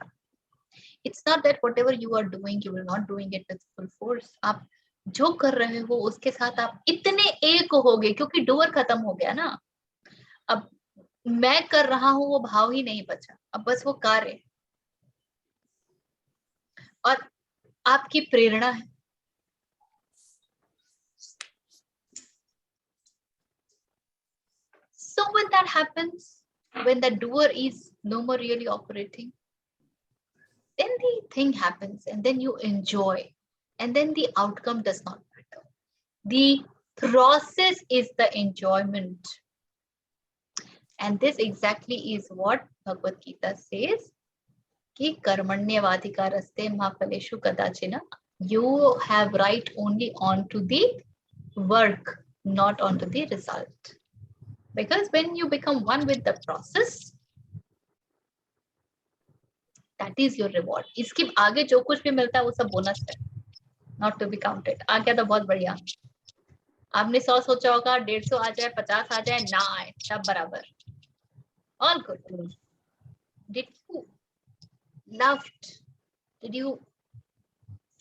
It's not that whatever you are doing, you will not doing it with full force. आप जो कर रहे हो उसके साथ आप इतने एक हो गए, क्योंकि डोर खत्म हो गया ना. अब मैं कर रहा हूं वो भाव ही नहीं बचा, अब बस वो कार्य है और आपकी प्रेरणा है. So when that happens, when the doer is no more really operating, then the thing happens and then you enjoy, and then the outcome does not matter. The process is the enjoyment. And this exactly is what Bhagavad Gita says, ki karmanyavadhikaraste ma phaleshu kadachina. You have right only onto the work, not onto the result. Because when you become one with the process, that is your reward. इसके आगे जो कुछ भी मिलता है वो सब bonus है, not to be counted. आ गया तो बहुत बढ़िया. आपने 100 सोचा होगा, 150 आ जाए, 50 आ जाए, ना आए, सब बराबर. All good. Did you loved? Did you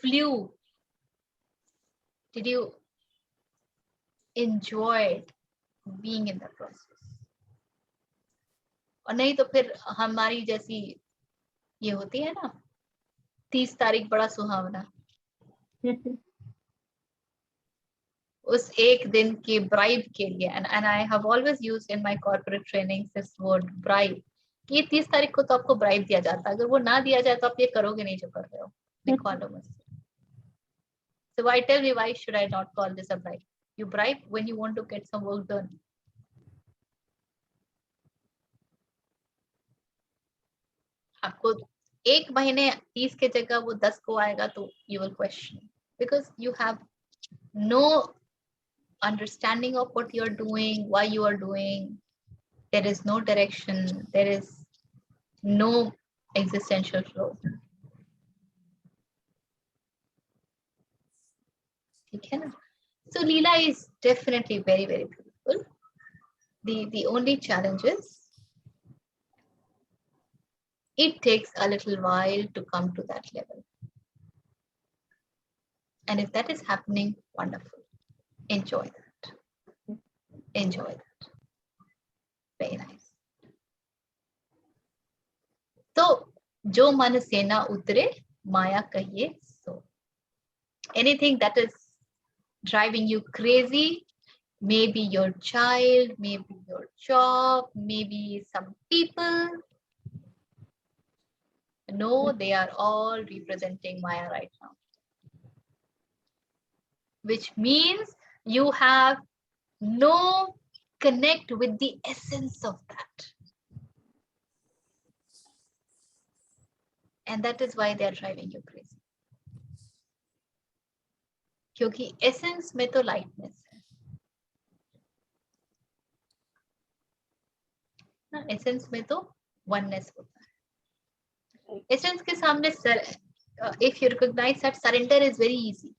flew? Did you enjoyed being in the process? और नहीं तो फिर हमारी जैसी ये होती है ना, 30 तारीख बड़ा सुहावना. उस एक दिन के ब्राइब के लिए, and I have always used in my corporate trainings this word bribe, कि 30 तारीख को तो आपको ब्राइब दिया जाता है, अगर वो ना दिया जाए तो आप ये करोगे नहीं जो कर रहे हो. So I tell you, why should I not call this a bribe? You bribe when you want to get some work done. आपको एक महीने 30 के जगह वो 10 को आएगा तो you will question, because you have no understanding of what you're doing, why you are doing. There is no direction, there is no existential flow. ठीक है ना? So Leela is definitely very, very beautiful. The only challenge is it takes a little while to come to that level. And if that is happening, wonderful. Enjoy that. Enjoy that. Very nice. तो जो मन से ना उतरे माया कहिए सो. Anything that is driving you crazy, maybe your child, maybe your job, maybe some people. No, they are all representing Maya right now. Which means you have no connect with the essence of that. And that is why they are driving you crazy. क्योंकि essence में तो lightness है. ना, essence में तो oneness होता है. Essence के सामने if you recognize that, surrender is very easy.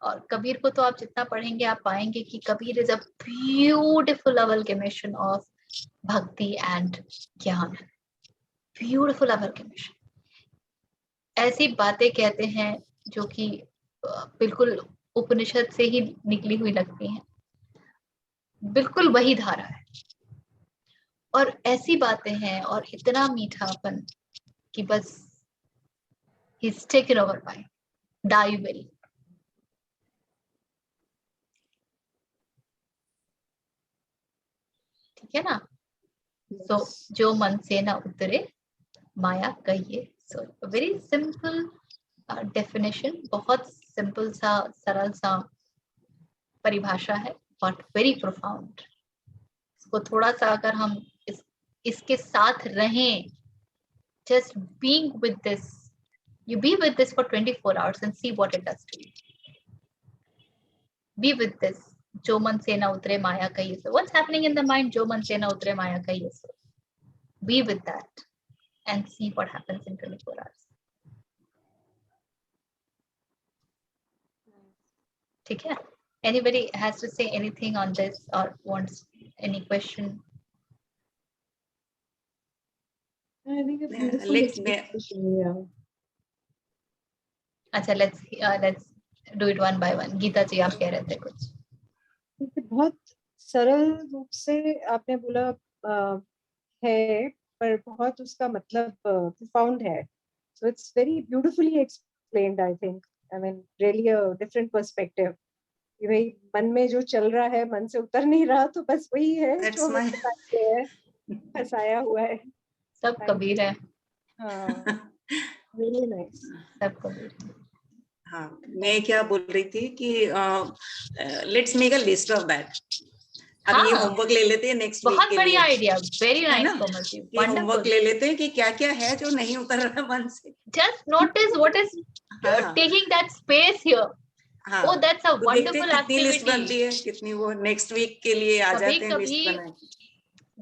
और कबीर को तो आप जितना पढ़ेंगे आप पाएंगे कि Kabir is a beautiful amalgamation of bhakti and ज्ञान. Beautiful amalgamation. ऐसी बातें कहते हैं जो कि बिल्कुल उपनिषद से ही निकली हुई लगती हैं. बिल्कुल वही धारा है. और ऐसी बातें हैं और इतना मीठापन कि बस he's taken over by die will. ठीक है ना? So जो मन से ना उतरे माया कहिए सो. वेरी सिंपल डेफिनेशन, बहुत सिंपल सा सरल सा परिभाषा है, but very profound. इसको थोड़ा सा अगर हम इसके साथ रहें, just being with this, you be with this for 24 hours and see what it does to you. Be with this. जो मन से ना उतरे माया का ये सब. What's happening in the mind? जो मन से ना उतरे माया का ये सब. Be with that and see what happens in 24 hours. ठीक है? Anybody has to say anything on this or wants any question? I think a beautiful let's explanation, yeah. अच्छा, let's do it one by one. Gita जी, आप कह रहे थे कुछ? बहुत सरल रूप से आपने बोला है, पर बहुत उसका मतलब profound है. So it's very beautifully explained, I think. I mean, really a different perspective. कि भाई मन में जो चल रहा है, मन से उतर नहीं रहा, तो बस वही है जो हमें फंसाया हुआ है. सब कबीर है. हाँ, really nice. सब कबीर. हाँ, मैं क्या बोल रही थी कि let's make a list of that. अब ये होमवर्क ले लेते हैं नेक्स्ट वीक के लिए. बहुत बढ़िया idea. Very nice Komal ji. ये होमवर्क ले लेते हैं कि क्या क्या है जो नहीं उतर रहा मन से. Just notice what is taking that space here. हाँ, Oh, that's a तो wonderful कितनी लिस्ट activity. बनती है, कितनी वो नेक्स्ट वीक के लिए आ जाते हैं लिस्ट बना.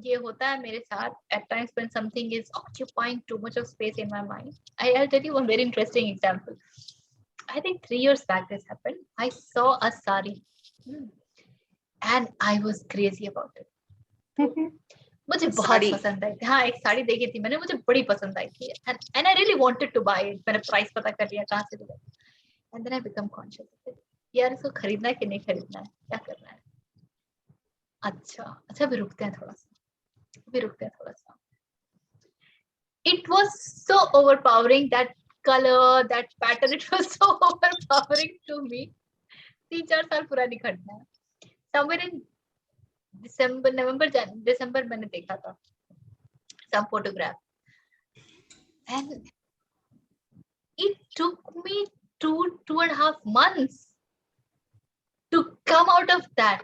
ये होता है मेरे साथ at times when something is occupying too much of space in my mind. I'll tell you one very interesting example. I think 3 years back this happened. I saw a sari and I was crazy about it. मुझे बहुत पसंद आई थी. हाँ, एक साड़ी देखी थी मैंने, मुझे बड़ी पसंद आई थी. And I really wanted to buy it. मैंने प्राइस पता कर लिया कहाँ से मिला. And then I become conscious of it. यार इसको खरीदना है कि नहीं खरीदना है, क्या करना है. अच्छा भी रुकते हैं थोड़ा सा. It was so overpowering, that color, that pattern, it was so overpowering to me. 3-4 साल पुरानी घटना है. Somewhere in December मैंने देखा था some photograph, and it took me 2.5 months to come out of that.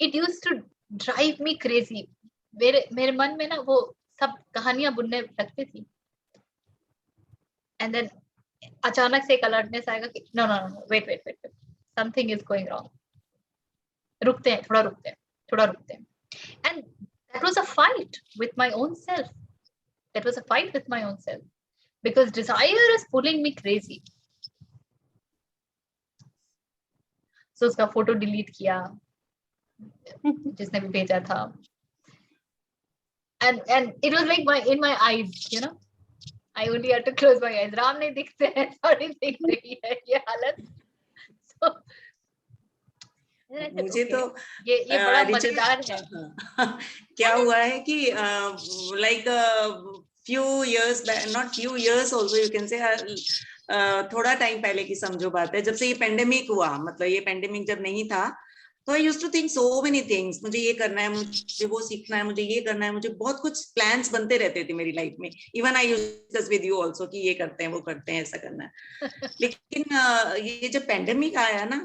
It used to drive me crazy. मेरे मन में ना वो सब कहानियां बुनने लगती थी. And then अचानक से एक alertness आएगा कि no, wait, something is going wrong. रुकते हैं, थोड़ा रुकते हैं. And that was a fight with my own self. Because desire is pulling me crazy. So उसका फोटो डिलीट किया जिसने भी भेजा था. And it was like in my eyes, you know. I only had to close my eyes. Ram नहीं दिखते हैं, साड़ी दिख रही है, ये हालत. So मुझे तो ये बड़ा मजेदार है. क्या हुआ है कि like few years back, not few years also you can say, थोड़ा टाइम पहले की समझो बात है, जब से ये पेंडेमिक हुआ, मतलब ये पेंडेमिक जब नहीं था, तो I used to think so many things. मुझे ये करना है, मुझे वो सीखना है, मुझे ये करना है, मुझे बहुत कुछ प्लान्स बनते रहते थे मेरी लाइफ में. Even I used to discuss with you also कि ये करते हैं, वो करते हैं, ऐसा करना है. लेकिन ये जब पेंडेमिक आया ना,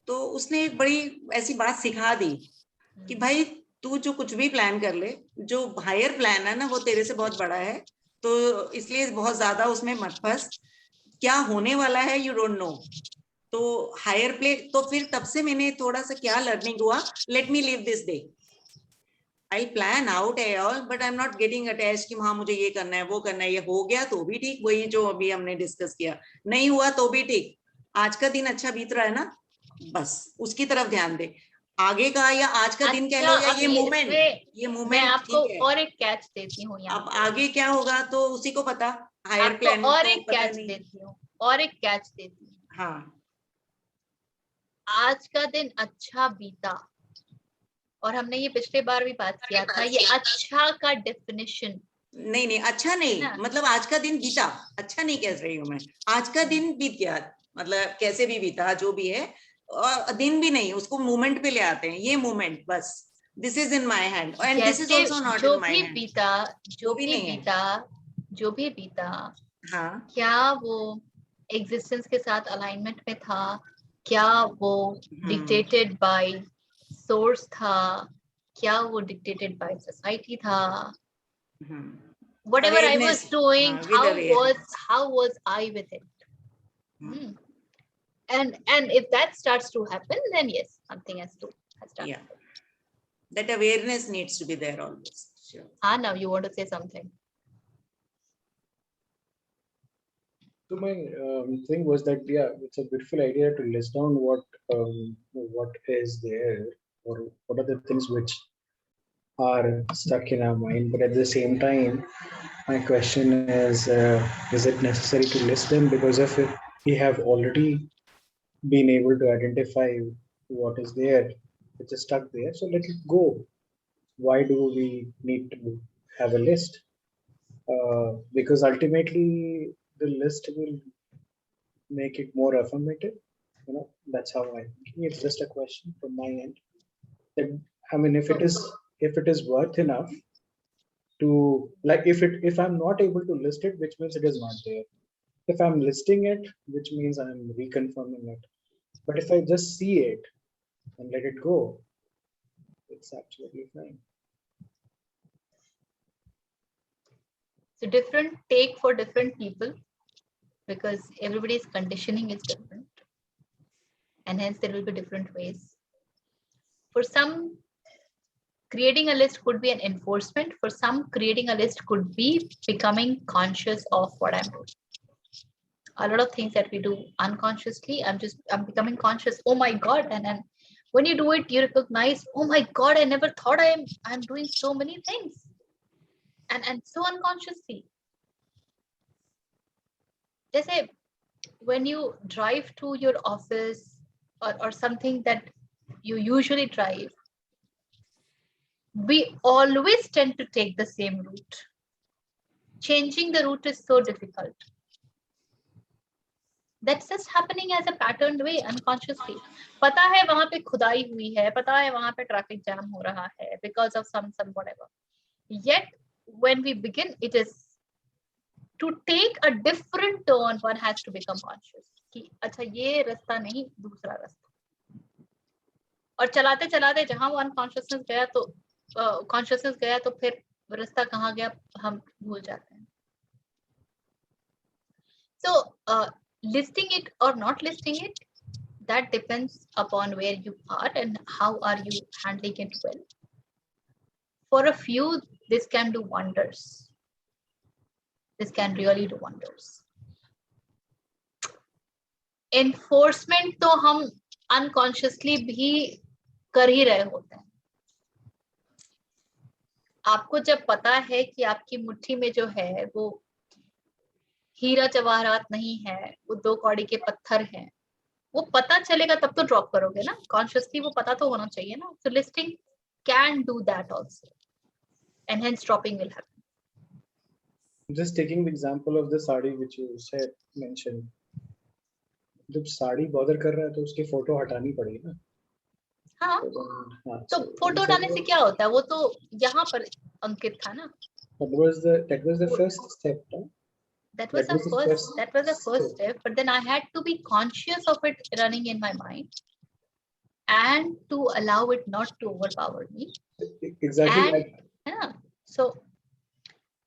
तो उसने एक बड़ी ऐसी बात सिखा दी कि भाई तू जो कुछ भी प्लान कर ले, जो हायर प्लान है ना वो तेरे से बहुत बड़ा है, तो इसलिए बहुत ज्यादा उसमें मत फंस. क्या होने वाला है यू डोंट नो. तो हायर प्ले, तो फिर तब से मैंने थोड़ा सा क्या लर्निंग हुआ, let me live this day. I plan out है all, but I am not getting attach कि हाँ मुझे ये करना है, वो करना है. ये हो गया तो भी ठीक, वही जो अभी हमने डिस्कस किया. नहीं हुआ तो भी ठीक. आज का दिन अच्छा बीत रहा है ना, बस उसकी तरफ ध्यान दे. आगे का या आज का दिन कह लो या ये मोमेंट मैं आपको और एक कैच देती हूँ. अब आगे क्या होगा तो उसी को पता. हायर प्लान और एक कैच देती हूँ. हाँ, आज का दिन अच्छा बीता, और हमने ये पिछले बार भी बात किया था, ये अच्छा का डेफिनेशन नहीं अच्छा नहीं, मतलब आज का दिन बीता, अच्छा नहीं कह रही हूँ मैं. आज का दिन बीत गया, मतलब कैसे भी बीता, जो भी है, और दिन भी नहीं, उसको मोमेंट पे ले आते हैं. ये मोमेंट बस, this is in my hand and this is also not in my hand. जो भी बीता, हाँ, क्या वो एग्जिस्टेंस के साथ अलाइनमेंट में था, क्या वो dictated by source था, क्या वो dictated by society था, whatever I was Awareness, doing, with awareness. how was I with it? And if that starts to happen, then yes, something has to start. Yeah, that awareness needs to be there always. Sure. Now you want to say something? So my thing was that, yeah, it's a beautiful idea to list down what is there, or what are the things which are stuck in our mind. But at the same time, my question is it necessary to list them? Because if we have already been able to identify what is there, which is stuck there, so let it go. Why do we need to have a list? Because ultimately the list will make it more affirmative. That's how I think. It's just a question from my end. That, I mean, if it is worth enough to, like, if I'm not able to list it, which means it is not there. If I'm listing it, which means I'm reconfirming it. But if I just see it and let it go, it's absolutely fine. So different take for different people, because everybody's conditioning is different, and hence there will be different ways. For some, creating a list could be an enforcement. For some, creating a list could be becoming conscious of what I'm doing. A lot of things that we do unconsciously, I'm becoming conscious. Oh my God. And when you do it, you recognize, oh my God, I never thought I'm doing so many things. And so unconsciously. Just say, when you drive to your office or something that you usually drive, we always tend to take the same route. Changing the route is so difficult. That's just happening as a patterned way, unconsciously. पता है वहां पे खुदाई हुई है, पता है वहां पे ट्रैफिक जैम हो रहा है because of some whatever. Yet when we begin, it is to take a different turn, one has to become conscious कि अच्छा ये रास्ता नहीं, दूसरा रास्ता. और चलाते चलाते जहां वो अनकॉन्शियसनेस गया तो फिर रास्ता कहाँ गया हम भूल जाते हैं. So listing it or not listing it, that depends upon where you are and how are you handling it well. For a few, this can do wonders. This can really do wonders. Enforcement तो हम unconsciously भी कर ही रहे होते हैं. आपको जब पता है कि आपकी मुट्ठी में जो है वो हीरा जवाहरात नहीं है, वो 2 कौड़ी के पत्थर हैं, वो पता चलेगा तब तो ड्रॉप करोगे ना. कॉन्शियसली वो पता तो होना चाहिए ना. So listing can do that also, and hence dropping will happen. Just taking the example of the sari which you mentioned. जब साड़ी बॉदर कर रहा है तो उसकी फोटो हटानी पड़ेगी ना. हाँ, तो फोटो हटाने से क्या होता है, वो तो यहाँ पर अंकित था ना. That was the first step. That was the first step, but then I had to be conscious of it running in my mind and to allow it not to overpower me. Exactly. And, so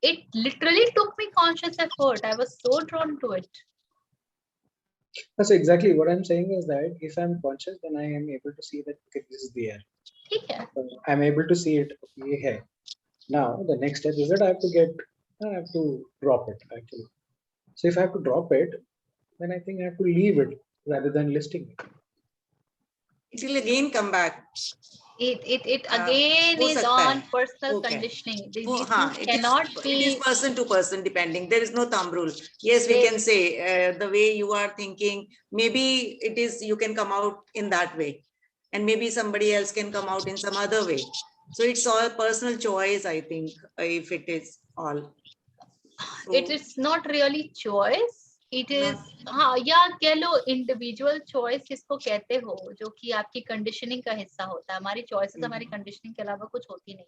it literally took me conscious effort. I was so drawn to it. So exactly what I'm saying is that if I'm conscious, then I am able to see that, okay, this is there. Okay. I'm able to see it. Okay, now the next step is that I have to drop it actually. So if I have to drop it, then I think I have to leave it rather than listing it. It will again come back. It again is on personal conditioning. These cannot be. It is person to person depending. There is no thumb rule. Yes, we can say the way you are thinking, maybe it is, you can come out in that way, and maybe somebody else can come out in some other way. So it's all personal choice, I think, if it is all. So, it is not really choice. It is या कह लो individual choice जिसको कहते हो, जो कि आपकी conditioning का हिस्सा होता है. हमारी चॉइसेस हमारी कंडीशनिंग के अलावा कुछ होती नहीं.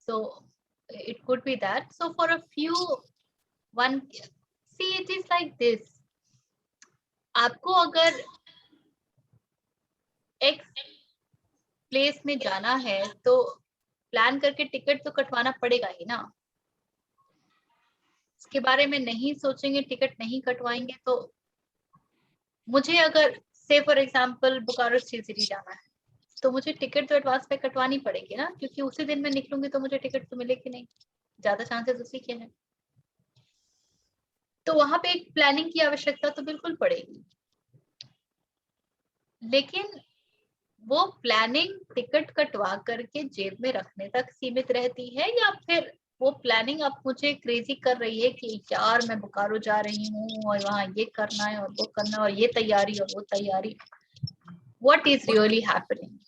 So it could be that. So for a few, one, see, it is like this. आपको अगर एक्स प्लेस में जाना है तो प्लान करके टिकट तो कटवाना पड़ेगा ही ना। इसके बारे में नहीं सोचेंगे, टिकट नहीं कटवाएंगे तो मुझे अगर से फॉर एग्जांपल बोकारो सिटी जाना है तो मुझे टिकट तो एडवांस में कटवानी पड़ेगी ना, क्योंकि उसी दिन मैं निकलूंगी तो मुझे टिकट तो मिलेगी नहीं, ज्यादा चांसेस उसी के हैं। तो वहां पे एक प्लानिंग की आवश्यकता तो बिल्कुल पड़ेगी, लेकिन वो प्लानिंग टिकट कटवा करके जेब में रखने तक सीमित रहती है, या फिर वो प्लानिंग अब मुझे क्रेजी कर रही है कि यार मैं बोकारो जा रही हूँ और वहां ये करना है और वो करना है और ये तैयारी और वो तैयारी। What is really happening?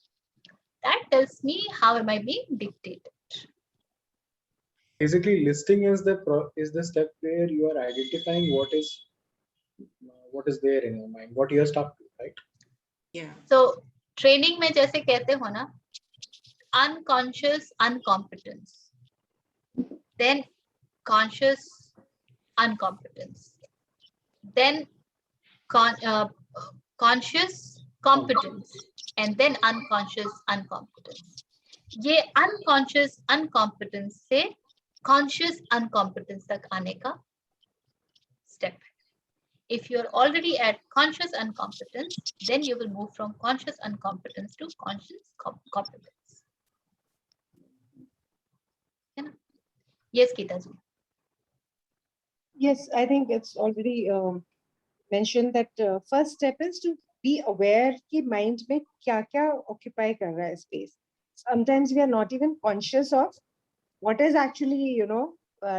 That tells me how am I being dictated. Basically, listing is the step where you are identifying what is there in your mind, what you are stuck to, right? Yeah. So training में जैसे कहते हो ना, unconscious incompetence, then conscious incompetence, then conscious competence, and then unconscious incompetence. ये unconscious incompetence से conscious incompetence तक आने का step है. If you are already at conscious incompetence, then you will move from conscious incompetence to conscious competence. है ना? Yes, Geeta ji. Yes, I think it's already mentioned that first step is to be aware कि mind में क्या क्या occupy कर रहा है space. Sometimes we are not even conscious of what is actually,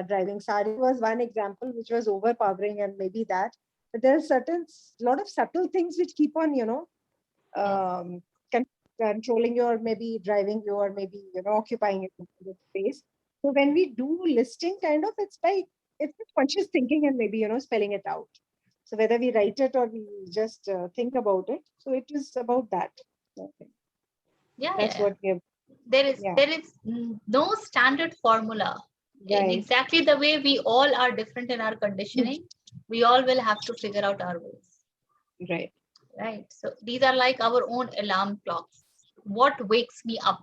driving. Sari was one example which was overpowering, and maybe that. But there are lot of subtle things which keep on, controlling you, or maybe driving you, or maybe, occupying the space. So when we do listing, kind of, it's conscious thinking and maybe, spelling it out. So whether we write it or we just think about it, so it is about that. Okay. Yeah, That's what we have. There is no standard formula. In Right. exactly the way we all are different in our conditioning, we all will have to figure out our ways. Right. Right. So these are like our own alarm clocks. What wakes me up?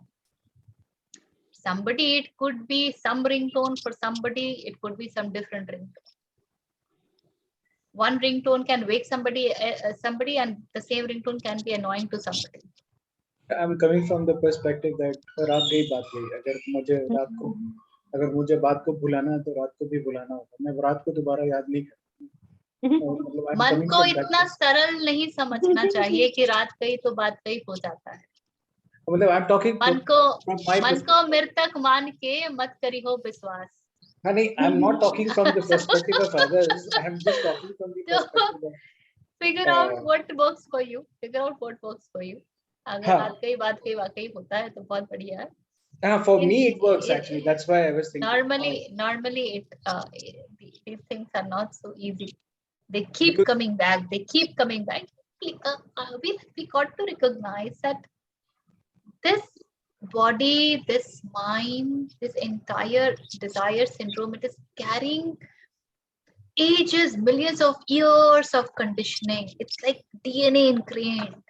Somebody, it could be some ringtone. For somebody, it could be some different ringtone. One ringtone can wake somebody, and the same ringtone can be annoying to somebody. I'm coming from the perspective that रात गई बात गई. अगर मुझे बात को भुलाना है तो रात को भी भुलाना होगा. मैं रात को दोबारा याद नहीं करता. मन को इतना सरल नहीं समझना चाहिए कि रात गई तो बात गई हो जाता है. मतलब I'm talking मन को मृतक मान के मत करी हो विश्वास. Honey, I'm not talking from the perspective of others. I'm just talking from the perspective of figure out what works for you. Figure out what works for you. अगर रात गई बात गई वाकई होता है तो बहुत बढ़िया है. For me it works actually. That's why I was thinking. Normally these things are not so easy. They keep coming back. They keep coming back. We got to recognize that this body, this mind, this entire desire syndrome, it is carrying ages, millions of years of conditioning. It's like DNA ingrained.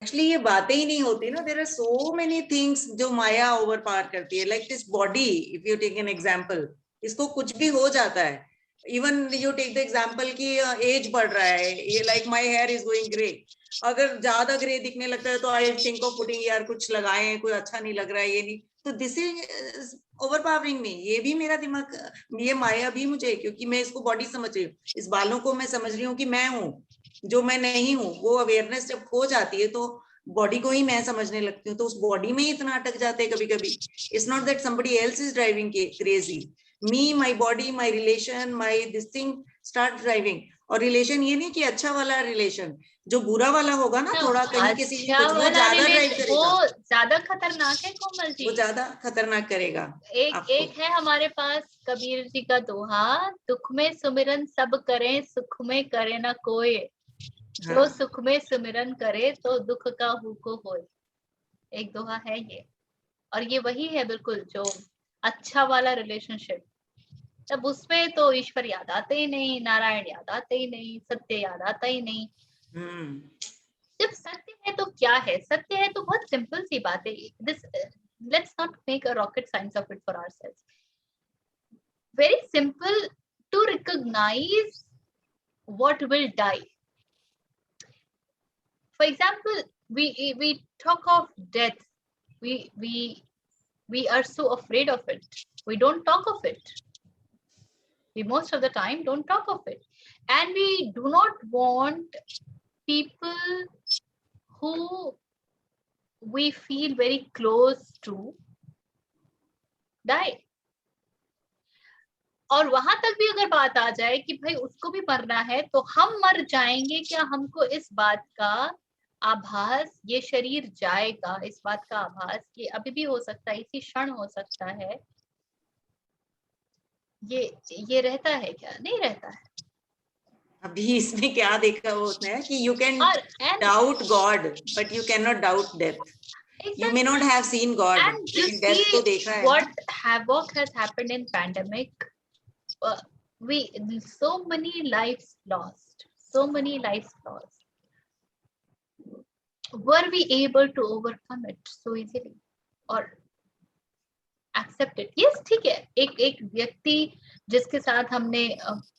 Actually ये बातें ही नहीं होती ना. There are so many things जो माया over power करती है. Like this body, if you take an example, इसको कुछ भी हो जाता है. Even you take the example कि एज बढ़ रहा है. ये like my hair is going grey. अगर ज्यादा ग्रे दिखने लगता है तो I think of putting यार कुछ लगाएं, कोई अच्छा नहीं लग रहा है, ये नहीं. तो this is overpowering me. ये भी मेरा दिमाग, ये माया भी मुझे, क्योंकि मैं इसको बॉडी समझ रही हूँ. इस बालों को मैं समझ रही हूँ कि मैं हूँ जो मैं नहीं हूँ. वो अवेयरनेस जब खो जाती है तो बॉडी को ही मैं समझने लगती हूँ. तो उस बॉडी में ही इतना अटक जाते हैं कभी कभी. It's not that somebody else is driving crazy. Me, my body, my relation, my this thing start driving. और रिलेशन ये नहीं कि अच्छा वाला रिलेशन, जो बुरा वाला होगा ना, थोड़ा कहीं किसी की वो ज्यादा ड्राइव करेगा. वो ज्यादा खतरनाक है कोमल जी. वो ज्यादा खतरनाक करेगा. एक है हमारे पास कबीर जी का दोहा, दुख में सुमिरन सब करें, सुख में करे ना कोई. जो सुख में सुमिरन करे तो दुख का हुको होए. एक दोहा है ये. और ये वही है बिल्कुल जो अच्छा वाला रिलेशनशिप. तब उसमें तो ईश्वर याद आते ही नहीं, नारायण याद आते ही नहीं, सत्य याद आता ही नहीं. जब सत्य है तो क्या है? सत्य है तो बहुत सिंपल सी बात है. This let's not make a rocket science of it for ourselves. Very simple to recognize what will die. For example, we talk of death. We are so afraid of it. We don't talk of it. We most of the time don't talk of it, and we do not want people who we feel very close to die. और वहां तक भी अगर बात आ जाए कि भाई उसको भी मरना है, तो हम मर जाएंगे क्या? हमको इस बात का आभास, ये शरीर जाएगा, इस बात का आभास ये अभी भी हो सकता है, इसी क्षण हो सकता है, ये रहता है क्या? नहीं रहता है. अभी इसमें क्या देखा होता है कि यू कैन और doubt God but you can not doubt death. You may not have seen God, and you लेकिन death तो देखा see है what ना? havoc has happened in pandemic. We so many lives lost, so many lives lost. Were we able to overcome it so easily or accept it? Yes, ठीक है. एक व्यक्ति जिसके साथ हमने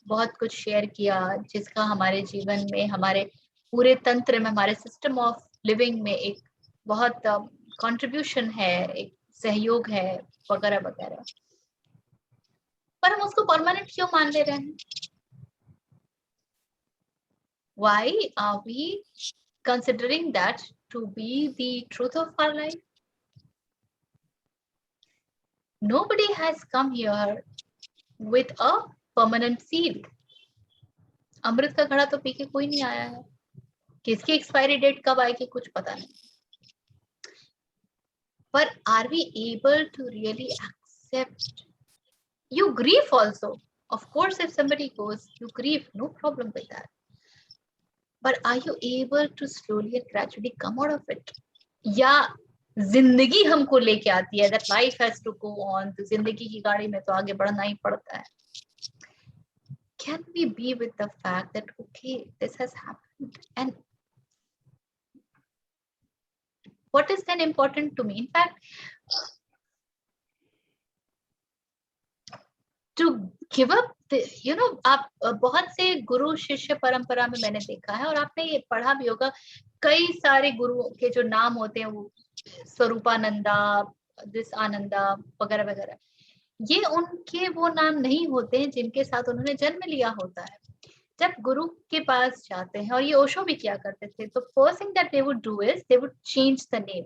बहुत कुछ शेयर किया, जिसका हमारे जीवन में, हमारे पूरे तंत्र में, हमारे सिस्टम ऑफ लिविंग में एक बहुत कंट्रीब्यूशन है, एक सहयोग है, वगैरह वगैरह, पर हम उसको परमानेंट क्यों मान ले रहे हैं? Why are we considering that to be the truth of our life? Nobody has come here with a permanent seal. अमृत का घड़ा तो पी के कोई नहीं आया है. किसकी एक्सपायरी डेट कब आएगी कुछ पता नहीं. But are we able to really accept? You grieve also. Of course, if somebody goes, you grieve, no problem with that. But are you able to slowly and gradually come out of it? या जिंदगी हमको लेके आती है, that life has to go on, तो जिंदगी की गाड़ी में तो आगे बढ़ना ही पड़ता है. Can we be with the fact that okay, this has happened, and what is then important to me? In fact, to give up the, आप बहुत से गुरु शिष्य परंपरा में मैंने देखा है, और आपने ये पढ़ा भी होगा, कई सारे गुरुओं के जो नाम होते हैं, वो स्वरूपानंदा, दिस आनंदा वगैरह वगैरह, ये उनके वो नाम नहीं होते हैं जिनके साथ उन्होंने जन्म लिया होता है. जब गुरु के पास जाते हैं, और ये ओशो भी किया करते थे, तो first thing that they would do is they would change the name,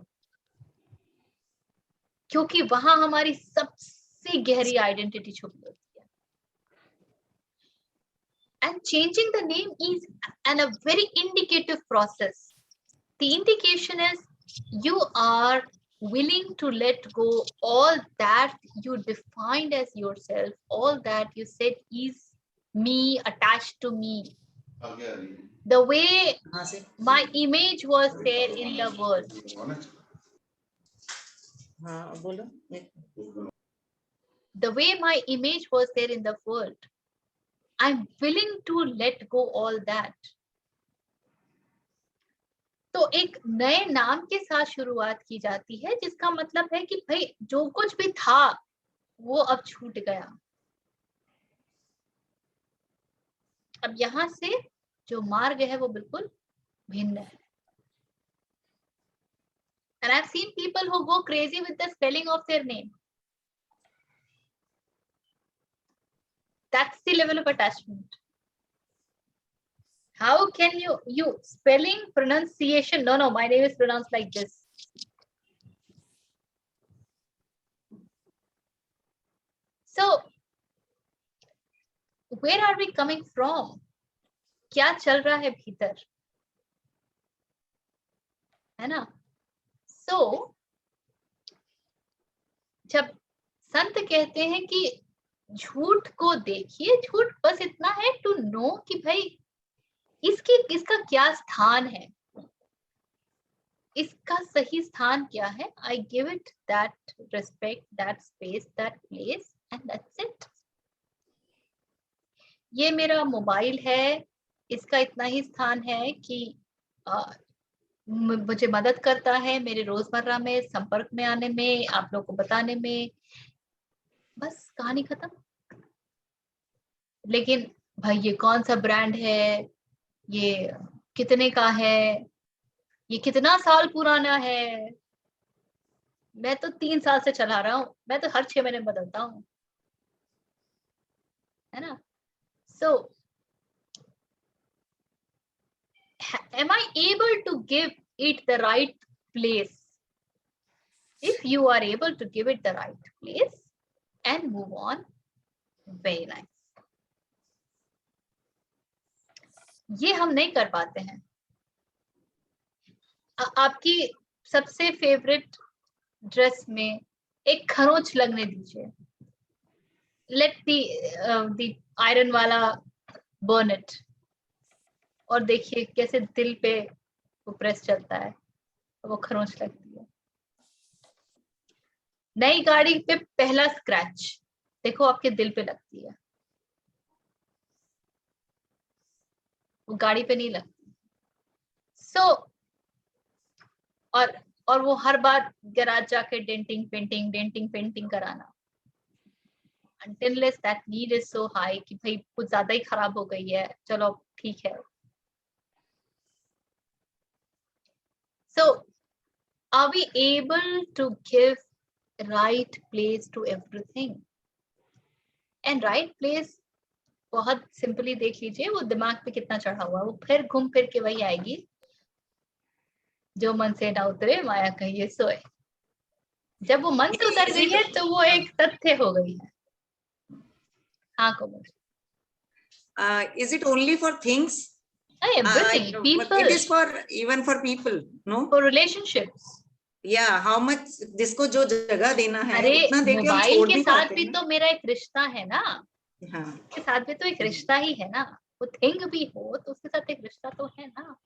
क्योंकि वहां हमारी सबसे गहरी आइडेंटिटी छुपी होती है. And changing the name is a very indicative process. The indication is you are willing to let go all that you defined as yourself, all that you said is me, attached to me. The way my image was there in the world. The way my image was there in the world. I'm willing to let go all that. तो एक नए नाम के साथ शुरुआत की जाती है, जिसका मतलब है कि भाई जो कुछ भी था वो अब छूट गया. अब यहां से जो मार्ग है वो बिल्कुल भिन्न है. And I've seen people who go crazy with the spelling of their name. That's the level of attachment. How can you spelling, pronunciation? No, my name is pronounced like this. So, where are we coming from? क्या चल रहा है भीतर, है ना? So, जब संत कहते हैं कि झूठ को देखिए, झूठ बस इतना है टू नो कि भाई इसका क्या स्थान है, इसका सही स्थान क्या है. I give it that respect, that space, that place, and that's it. ये मेरा मोबाइल है, इसका इतना ही स्थान है कि मुझे मदद करता है मेरे रोजमर्रा में संपर्क में आने में, आप लोगों को बताने में, बस कहानी खत्म। लेकिन भाई ये कौन सा ब्रांड है, ये कितने का है, ये कितना साल पुराना है, मैं तो 3 साल से चला रहा हूँ, मैं तो हर 6 महीने बदलता हूँ, है ना। सो am I able to give it the right place? If you are able to give it the right place and move on, very nice. ये हम नहीं कर पाते हैं। आपकी सबसे फेवरेट ड्रेस में एक खरोंच लगने दीजिए, लेट दी आयरन वाला बर्न इट, और देखिए कैसे दिल पे वो प्रेस चलता है, वो खरोंच लगती है। नई गाड़ी पे पहला स्क्रैच देखो आपके दिल पे लगती है, वो गाड़ी पे नहीं लगती। सो और वो हर बार गैराज जाके डेंटिंग पेंटिंग कराना, unless that need is so high कि भाई कुछ ज्यादा ही खराब हो गई है, चलो ठीक है। So are we able to give right place to everything? And right place बहुत सिंपली देख लीजिए, वो दिमाग पे कितना चढ़ा हुआ है, वो फिर घूम फिर के वही आएगी, जो मन से ना उतरे माया कहिए सोए। जब वो मन से उतर गई है तो वो एक तथ्य हो गई है। हाँ कोमल, is it only for things? everything, people, it is for even for people, no? for relationships. Yeah, how much जिसको जो जगह देना है अरे उतना दे के हम मोबाइल छोड़ के भी साथ पाते भी हैं। तो मेरा एक रिश्ता है ना, हाँ, के साथ भी तो एक रिश्ता ही है ना, वो थिंग भी हो तो उसके साथ एक रिश्ता तो है ना।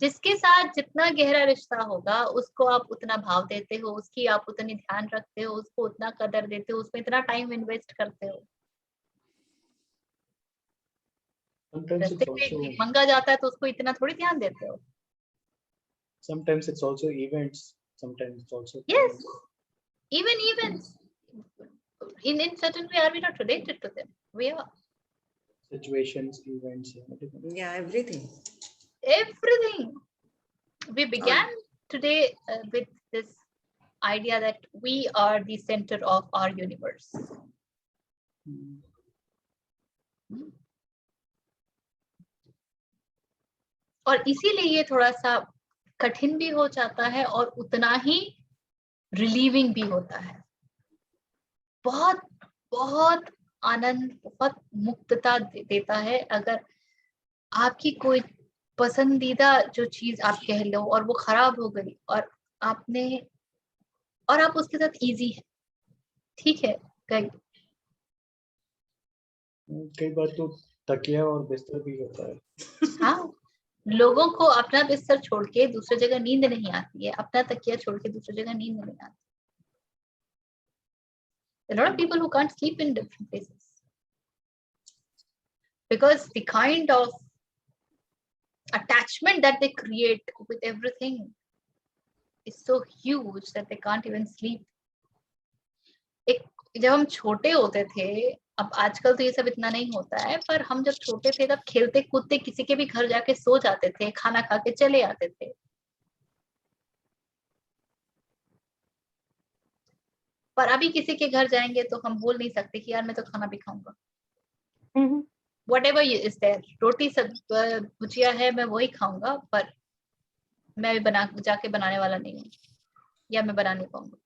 जिसके साथ जितना गहरा रिश्ता होगा उसको आप उतना भाव देते हो, उसकी आप उतनी ध्यान रखते हो, उसको उतना कदर देते हो, उसमें इतना टाइम इन्वेस्ट करते हो। Sometimes रास्ते it's पे also मंगा जाता है तो उसको इतना थोड़ी ध्यान देते हो। sometimes it's also events. Sometimes it's also Yes, even events. In certain way, are we not related to them? We are. situations, events, yeah, everything. Everything. We began today with this idea that we are the center of our universe. और इसीलिए ये थोड़ा सा कठिन भी हो जाता है और उतना ही रिलीविंग भी होता है। बहुत बहुत आनंद, बहुत मुक्तता देता है अगर आपकी कोई पसंदीदा जो चीज आप कह लो और वो खराब हो गई और आपने, और आप उसके साथ इजी है, ठीक है कई बार तो तकिया और बिस्तर भी होता है। हाँ, लोगों को अपना बिस्तर छोड़ के दूसरी जगह नींद नहीं आती है, अपना तकिया छोड़ के दूसरी जगह नींद नहीं आती। There are a lot of people who can't sleep in different places because the kind of attachment that they create with everything is so huge that they can't even sleep. एक जब हम छोटे होते थे, अब आजकल तो ये सब इतना नहीं होता है, पर हम जब छोटे थे तब खेलते कूदते किसी के भी घर जाके सो जाते थे, खाना खा के चले आते थे। पर अभी किसी के घर जाएंगे तो हम बोल नहीं सकते कि यार मैं तो खाना भी खाऊंगा। Whatever is there, रोटी सब भुजिया है मैं वही खाऊंगा, पर मैं बना जाके बनाने वाला नहीं हूँ, या मैं बना नहीं पाऊंगा।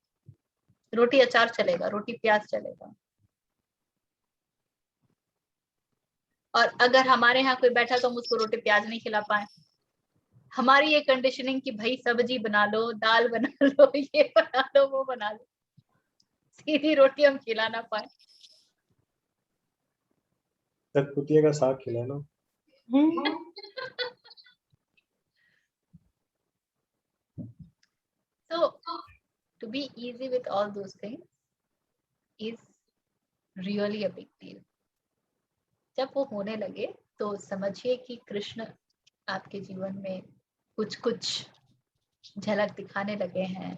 रोटी अचार चलेगा, रोटी प्याज चलेगा। और अगर हमारे यहाँ कोई बैठा तो हम उसको रोटी प्याज नहीं खिला पाए। हमारी ये कंडीशनिंग कि भाई सब्जी बना लो, दाल बना लो, ये बना लो, वो बना लो, सीधी रोटी हम खिला ना पाए। तकपुतिया का साग खिला लो। So to be easy with all those things is really a big deal. जब वो होने लगे तो समझिए कि कृष्ण आपके जीवन में कुछ कुछ झलक दिखाने लगे हैं,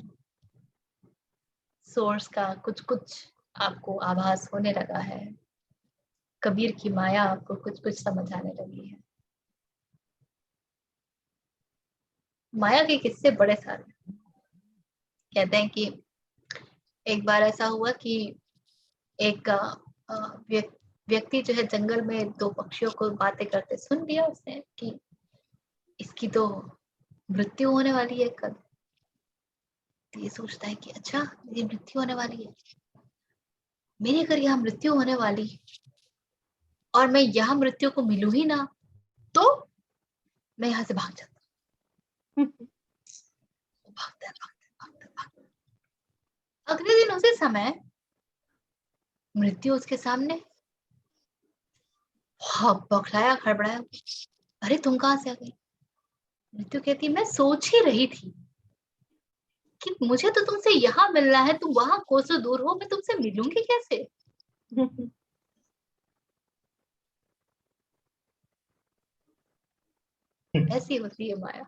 सोर्स का कुछ कुछ आपको आभास होने लगा है, कबीर की माया आपको कुछ कुछ समझ आने लगी है। माया के किस्से बड़े सारे। कहते हैं कि एक बार ऐसा हुआ कि एक व्यक्ति जो है जंगल में दो पक्षियों को बातें करते सुन लिया उसने कि इसकी तो मृत्यु होने वाली है कल। तो ये सोचता है कि अच्छा मेरी मृत्यु होने वाली है, मेरी अगर यहाँ मृत्यु होने वाली और मैं यहाँ मृत्यु को मिलूं ही ना तो मैं यहाँ से भाग जाता हूँ। भागता है, भागता है, भागता है। अगले दिन उसी समय मृत्यु उसके सामने। हाँ, बौखलाया, खड़बड़ाया, अरे तुम कहाँ से आ गई? मृत्यु कहती मैं सोच ही रही थी कि मुझे तो तुमसे यहाँ मिलना है, तुम वहां कोसों दूर हो, मैं तुमसे मिलूंगी कैसे? ऐसी होती है माया।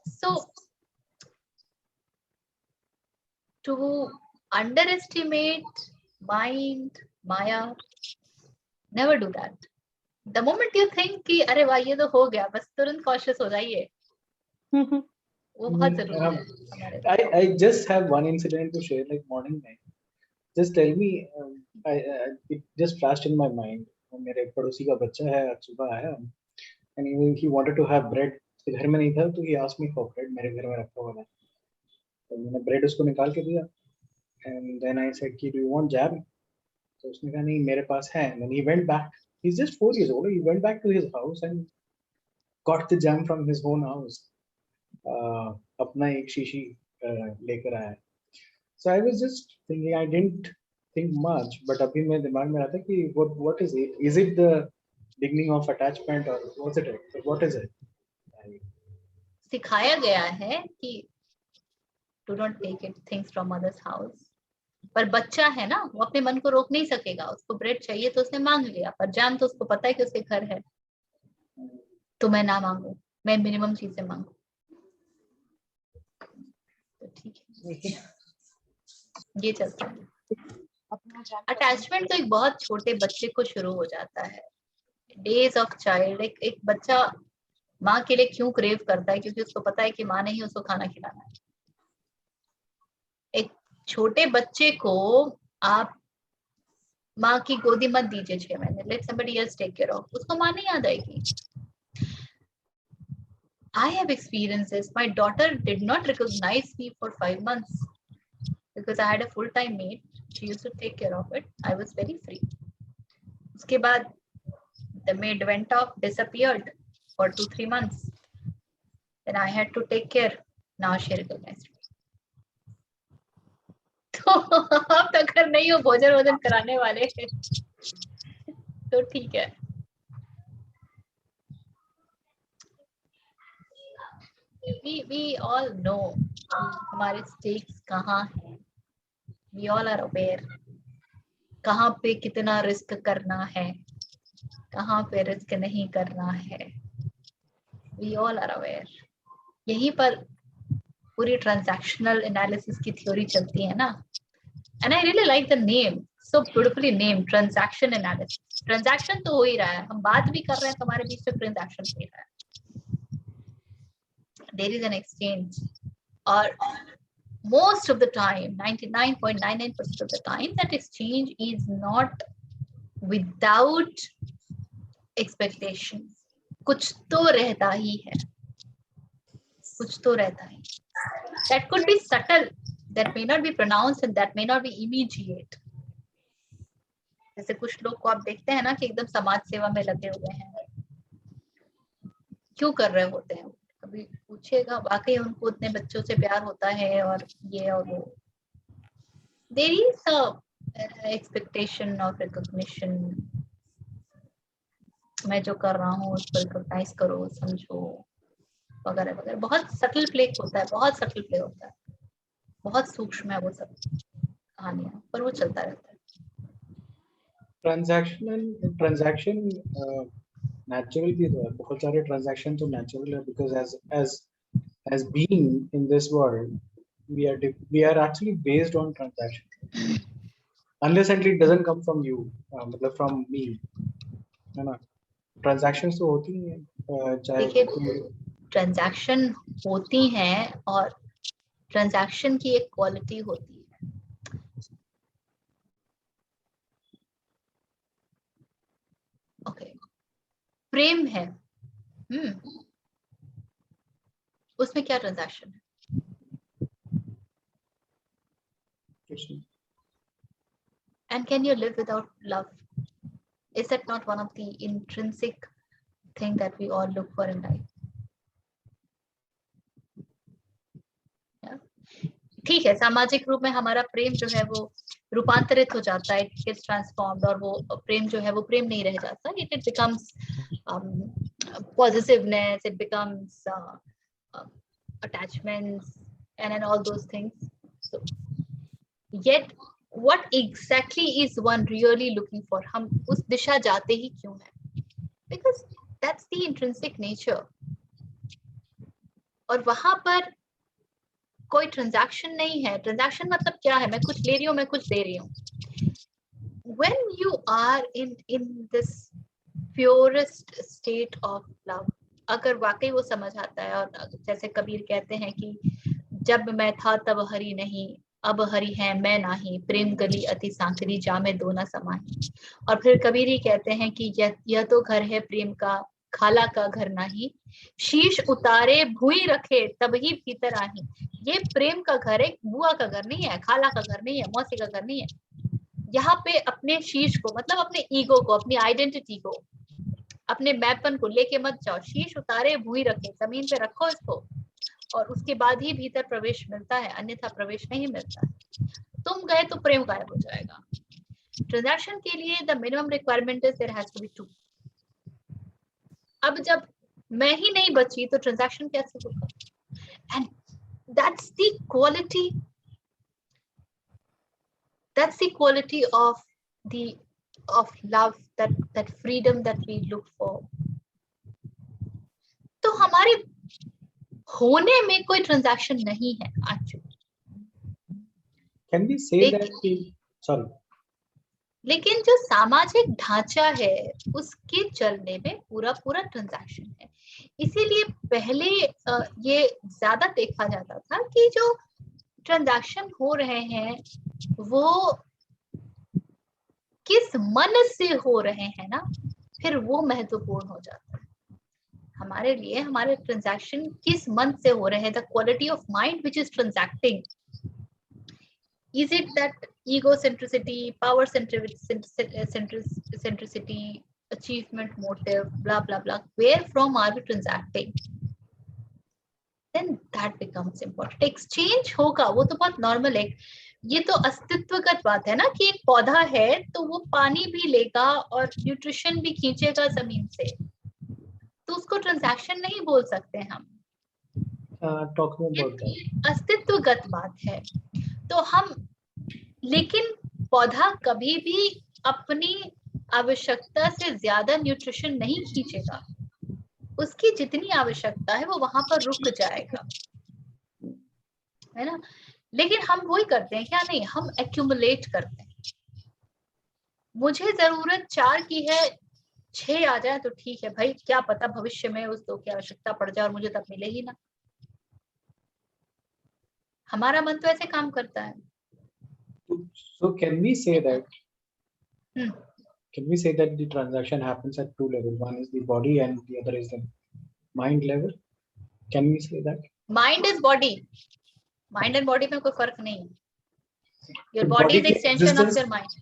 So to underestimate mind, Maya, never do that. The moment you think कि अरे वाह ये तो हो गया, बस तुरंत cautious हो जाइए। वो बहुत जरूरी है हमारे लिए। I just have one incident to share, like morning में. Just tell me, it just flashed in my mind. मेरे पड़ोसी का बच्चा है, आज सुबह आया and he wanted to have bread. उसके घर में नहीं था तो he asked me for bread. मेरे घर में रखा हुआ था, तो मैंने bread उसको निकाल के दिया and then I said कि do you want jam? तो उसने कहा नहीं मेरे पास है. And then he went back. He's just 4 years old. He went back to his house and got the jam from his own house. अपना एक शीशी लेकर आया. So I was just thinking, I didn't think much, but अभी मेरे दिमाग में आता कि what is it? Is it the beginning of attachment or what's it? What is it? सिखाया गया है कि do not take it things from others house, पर बच्चा है ना, वो अपने मन को रोक नहीं सकेगा। उसको ब्रेड चाहिए तो उसने मांग लिया, पर जैम तो उसको पता है कि उसके घर है, तो मैं ना मांगू, मैं मिनिमम चीजें मांगू, तो ठीक है, ये चलता है। अटैचमेंट तो एक बहुत छोटे बच्चे को शुरू हो जाता है। डेज ऑफ चाइल्ड, एक बच्चा माँ के लिए क्यों क्रेव करता है? क्योंकि उसको पता है कि माँ ने ही उसको खाना खिलाना है। एक छोटे बच्चे को आप माँ की गोदी मत दीजिए 6 महीने, late somebody else take care of, उसको माँ नहीं याद आएगी। I have experienced this. My daughter did not recognize me for 5 months because I had a full-time maid. She used to take care of it. I was very free. उसके बाद the maid went off, disappeared for 2-3 months. Then I had to take care. Now she recognized me. तो आप अगर नहीं हो भोजन कराने वाले तो ठीक है। We all know हमारे stakes कहाँ हैं। We all are aware कहाँ पे कितना रिस्क करना है, कहाँ पे रिस्क नहीं करना है। We all are aware. यहीं पर पूरी ट्रांजैक्शनल एनालिसिस की थ्योरी चलती है ना। And I really like the name, so beautifully named, transaction analysis. Transaction तो हो ही रहा है, हम बात भी कर रहे हैं तो हमारे बीच में ट्रांजैक्शन हो रहा है। There is an exchange, or most of the time, 99.99% of the time, that exchange is not without expectation. कुछ तो रहता ही है, कुछ तो रहता है। That could be subtle, that may not be pronounced, and that may not be immediate. जैसे कुछ लोग को आप देखते हैं ना कि एकदम समाज सेवा में लगे हुए हैं, क्यों कर रहे होते हैं? कभी पूछिएगा, वाकई उनको उतने बच्चों से प्यार होता है और ये और वो। There is a expectation of recognition. मैं जो कर रहा हूँ उसको रिकॉग्नाइज करो, समझो, वगैरह वगैरह। बहुत सटल प्ले होता है, बहुत सटल प्ले होता है, बहुत सूक्ष्म है वो सब कहानियां, पर वो चलता रहता है। ट्रांजैक्शन नेचुरल भी तो है, बहुत सारे ट्रांजैक्शन तो नेचुरल है, because as being in this world we are actually based on transaction, unless until it doesn't come from you, मतलब from me, है ना. ट्रांजैक्शंस तो होती ही हैं, चाहे देखिए ट्रांजैक्शन होती हैं और ट्रांजैक्शन की एक क्वालिटी होती है. ओके, प्रेम है, उसमें क्या ट्रांजैक्शन है? And can you live without love? Is that not one of the intrinsic thing that we all look for in life? ठीक है, सामाजिक रूप में हमारा प्रेम जो है वो रूपांतरित हो जाता है, इट गेट्स ट्रांसफॉर्म्ड, और वो प्रेम जो है वो प्रेम नहीं रह जाता, it becomes positiveness, it becomes attachments and all those things. So yet what exactly is one really looking for? हम उस दिशा जाते ही क्यों हैं? Because that's the intrinsic nature. और वहां पर कोई ट्रांजैक्शन नहीं है. ट्रांजैक्शन मतलब क्या है? मैं कुछ ले रही हूँ, मैं कुछ दे रही हूँ. When you are in this purest state of love, अगर वाकई वो समझ आता है, और जैसे कबीर कहते हैं कि जब मैं था तब हरि नहीं, अब हरि है मैं नाही, प्रेम गली अति सांकरी, जामे दो न समाही. और फिर कबीर ही कहते हैं कि यह तो घर है प्रेम का, खाला का घर नाही, शीश उतारे भूई रखे तब ही भीतर आही. ये प्रेम का घर है, बुआ का घर नहीं है, खाला का घर नहीं है, मौसी का घर नहीं है. यहाँ पे अपने शीश को, मतलब अपने ईगो को, अपनी आइडेंटिटी को, अपने मैपन को लेके मत जाओ. शीश उतारे भूई रखे, जमीन पे रखो इसको, और उसके बाद ही भीतर प्रवेश मिलता है, अन्यथा प्रवेश नहीं मिलता है. तुम गए तो प्रेम गायब हो जाएगा. ट्रांजैक्शन के लिए the minimum requirement is there has to be two. अब जब मैं ही नहीं बची तो ट्रांजैक्शन कैसे होगा? And that's the quality, that's the quality of love, that freedom that we look for. तो हमारे होने में कोई ट्रांजैक्शन नहीं है actually. Can we say that sorry, लेकिन जो सामाजिक ढांचा है उसके चलने में पूरा ट्रांजैक्शन है. इसीलिए पहले ये ज्यादा देखा जाता था कि जो ट्रांजैक्शन हो रहे हैं वो किस मन से हो रहे हैं ना, फिर वो महत्वपूर्ण हो जाता है हमारे लिए. हमारे ट्रांजैक्शन किस मन से हो रहे हैं, the quality of mind which is transacting. Is it that egocentricity, power centricity, achievement motive, blah blah blah, where from are we transacting? Then that becomes important. exchange होगा, वो तो बहुत नॉर्मल है. ये तो अस्तित्वगत बात है ना कि एक पौधा है तो वो पानी भी लेगा और न्यूट्रिशन भी खींचेगा जमीन से, तो उसको ट्रांजैक्शन नहीं बोल सकते हम. अस्तित्वगत बात है. तो हम, लेकिन पौधा कभी भी अपनी आवश्यकता से ज्यादा न्यूट्रिशन नहीं खींचेगा. उसकी जितनी आवश्यकता है वो वहां पर रुक जाएगा, है ना. लेकिन हम वही करते हैं क्या? नहीं, हम एक्यूमुलेट करते हैं. मुझे जरूरत 4 की है, 6 आ जाए तो ठीक है भाई, क्या पता भविष्य में उस 2 की आवश्यकता पड़ जाए और मुझे तब मिलेगी ना. हमारा मन तो ऐसे काम करता है. So can we say that the transaction happens at 2 levels? One is the body and the other is the mind level. Can we say that? Mind is body. Mind and body में कोई फर्क नहीं है. Your body is extension of your mind.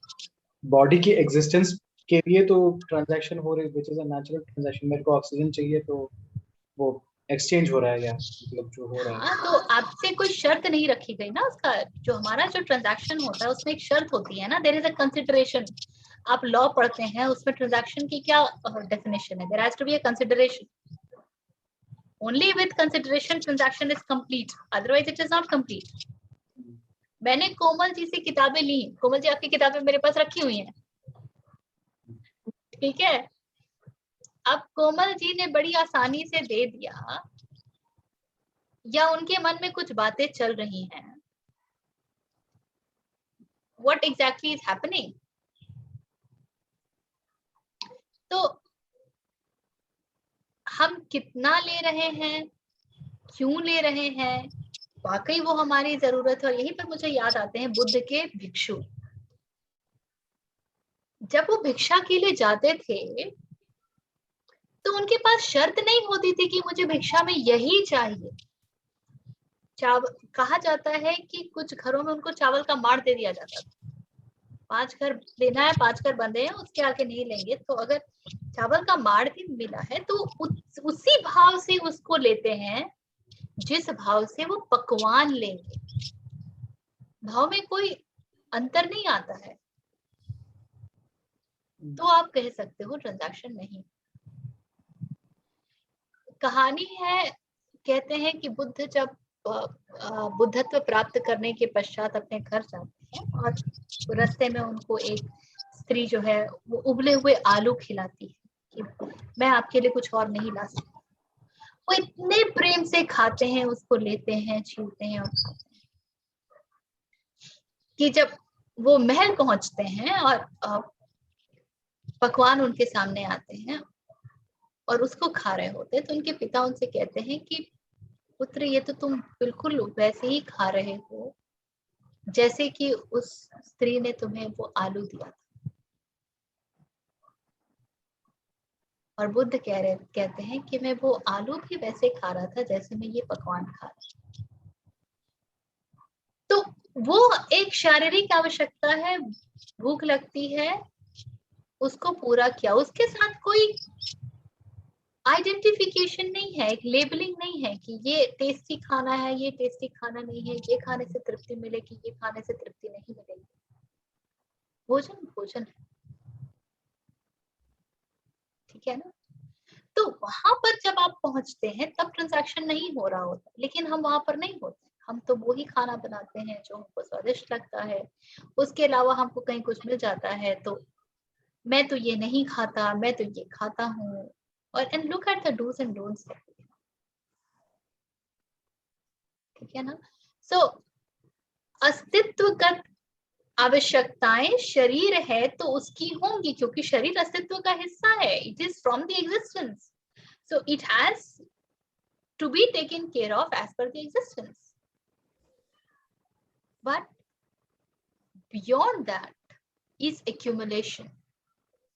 Body की existence के लिए तो transaction हो रही है, which is a natural transaction. मेरे को ऑक्सीजन चाहिए तो वो एक्सचेंज हो रहा है, या मतलब जो हो रहा है. तो आपसे कोई शर्त नहीं रखी गई ना उसका. जो हमारा जो ट्रांजैक्शन होता है उसमें एक शर्त होती है ना, देयर इज अ कंसिडरेशन. आप लॉ पढ़ते हैं, उसमें ट्रांजैक्शन की क्या डेफिनेशन है? There has to be a consideration. Only with consideration transaction is complete, otherwise it is not complete. मैंने कोमल जी से किताबें ली. कोमल जी, आपकी किताबें मेरे पास रखी हुई हैं. ठीक है, अब कोमल जी ने बड़ी आसानी से दे दिया, या उनके मन में कुछ बातें चल रही हैं. What exactly is happening? तो हम कितना ले रहे हैं, क्यों ले रहे हैं, वाकई वो हमारी जरूरत है. और यहीं पर मुझे याद आते हैं बुद्ध के भिक्षु. जब वो भिक्षा के लिए जाते थे तो उनके पास शर्त नहीं होती थी कि मुझे भिक्षा में यही चाहिए. चावल, कहा जाता है कि कुछ घरों में उनको चावल का मार दे दिया जाता था. 5 घर लेना है, 5 घर बंधे हैं, उसके आगे नहीं लेंगे. तो अगर चावल का मार भी मिला है तो उसी भाव से उसको लेते हैं जिस भाव से वो पकवान लेंगे. भाव में कोई अंतर नहीं आता है. तो आप कह सकते हो ट्रांजैक्शन नहीं. कहानी है, कहते हैं कि बुद्ध जब बुद्धत्व प्राप्त करने के पश्चात अपने घर जाते हैं और रास्ते में उनको एक स्त्री जो है वो उबले हुए आलू खिलाती है कि मैं आपके लिए कुछ और नहीं ला सकती. वो इतने प्रेम से खाते हैं, उसको लेते हैं, छीलते हैं और खाते हैं कि जब वो महल पहुंचते हैं और पकवान उनके सामने आते हैं और उसको खा रहे होते हैं, तो उनके पिता उनसे कहते हैं कि पुत्र, ये तो तुम बिल्कुल वैसे ही खा रहे हो जैसे कि उस स्त्री ने तुम्हें वो आलू दिया था. और बुद्ध कहते हैं कि मैं वो आलू भी वैसे खा रहा था जैसे मैं ये पकवान खा रहा. तो वो एक शारीरिक आवश्यकता है, भूख लगती है, उसको पूरा किया. उसके साथ कोई आइडेंटिफिकेशन नहीं है, एक लेबलिंग नहीं है कि ये टेस्टी खाना है, ये टेस्टी खाना नहीं है, ये खाने से तृप्ति मिलेगी, ये खाने से तृप्ति नहीं मिलेगी. भोजन भोजन है. ठीक है ना. तो वहां पर जब आप पहुंचते हैं तब ट्रांजैक्शन नहीं हो रहा होता, लेकिन हम वहां पर नहीं होते. हम तो वो ही खाना बनाते हैं जो हमको स्वादिष्ट लगता है. उसके अलावा हमको कहीं कुछ मिल जाता है तो मैं तो ये नहीं खाता, मैं तो ये खाता हूँ. और and look at the dos and don'ts. ठीक है ना. सो अस्तित्वगत आवश्यकताएं शरीर है तो उसकी होंगी, क्योंकि शरीर अस्तित्व का हिस्सा है. It is from the existence, so it has to be taken care of as per the existence. But beyond that is accumulation.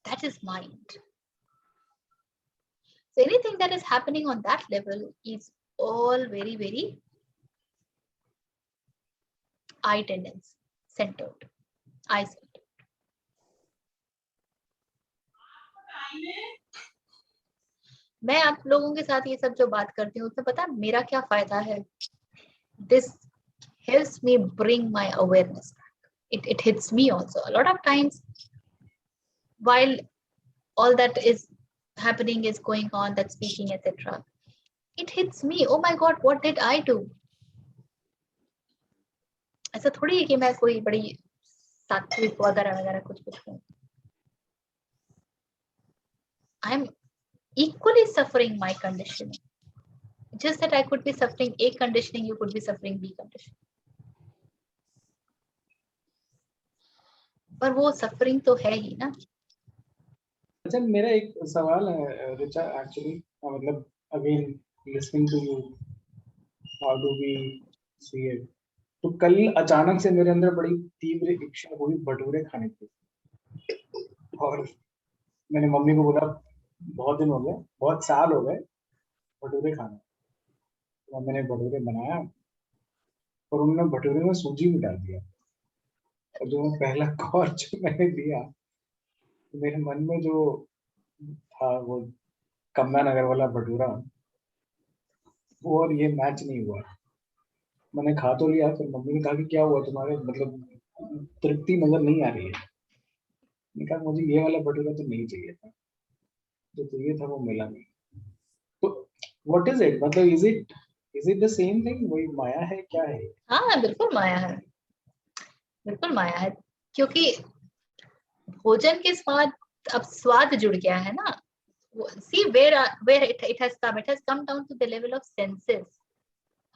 That is mind. So anything that is happening on that level is all very, very I tendency centered, I centered. मैं आप लोगों के साथ ये सब जो बात करती हूँ उसमें पता मेरा क्या फायदा है. This helps me bring my awareness back. It hits me also. A lot of times while all that is happening is going on, that speaking, etc., it hits me. Oh my God, what did I do? ऐसा थोड़ी है कि मैं कोई बड़ी सात्विक वगैरह वगैरह कुछ हूँ. I am equally suffering my conditioning. Just that I could be suffering A conditioning, you could be suffering B conditioning. पर वो सफरिंग तो है ही ना. अच्छा, मेरा एक सवाल है रिचा, एक्चुअली मतलब again listening to you, how do we see it. तो कल अचानक से मेरे अंदर बड़ी तीव्र इच्छा हुई भटूरे खाने की, और मैंने मम्मी को बोला बहुत दिन हो गए, बहुत साल हो गए भटूरे खाने. तो मैंने भटूरे बनाया और उन्होंने भटूरे में सूजी भी डाल दिया. और जो पहला कौर जो मैंने दिया, तो मेरे मन में जो था वो कमला नगर वाला भटूरा, वो और ये मैच नहीं हुआ. मैंने खा तो लिया, फिर मम्मी ने कहा कि क्या हुआ तुम्हारे, मतलब तृप्ति नजर नहीं आ रही है. मैंने कहा मुझे ये वाला भटूरा तो नहीं चाहिए था, जो चाहिए था वो मिला नहीं. तो व्हाट इज इट, मतलब is it the same thing, वही माया है, क्या है? हाँ बिल्कुल माया है, बिल्कुल माया है. क्योंकि भोजन के स्वाद अब स्वाद जुड़ गया है ना. See where it has come down to the level of senses.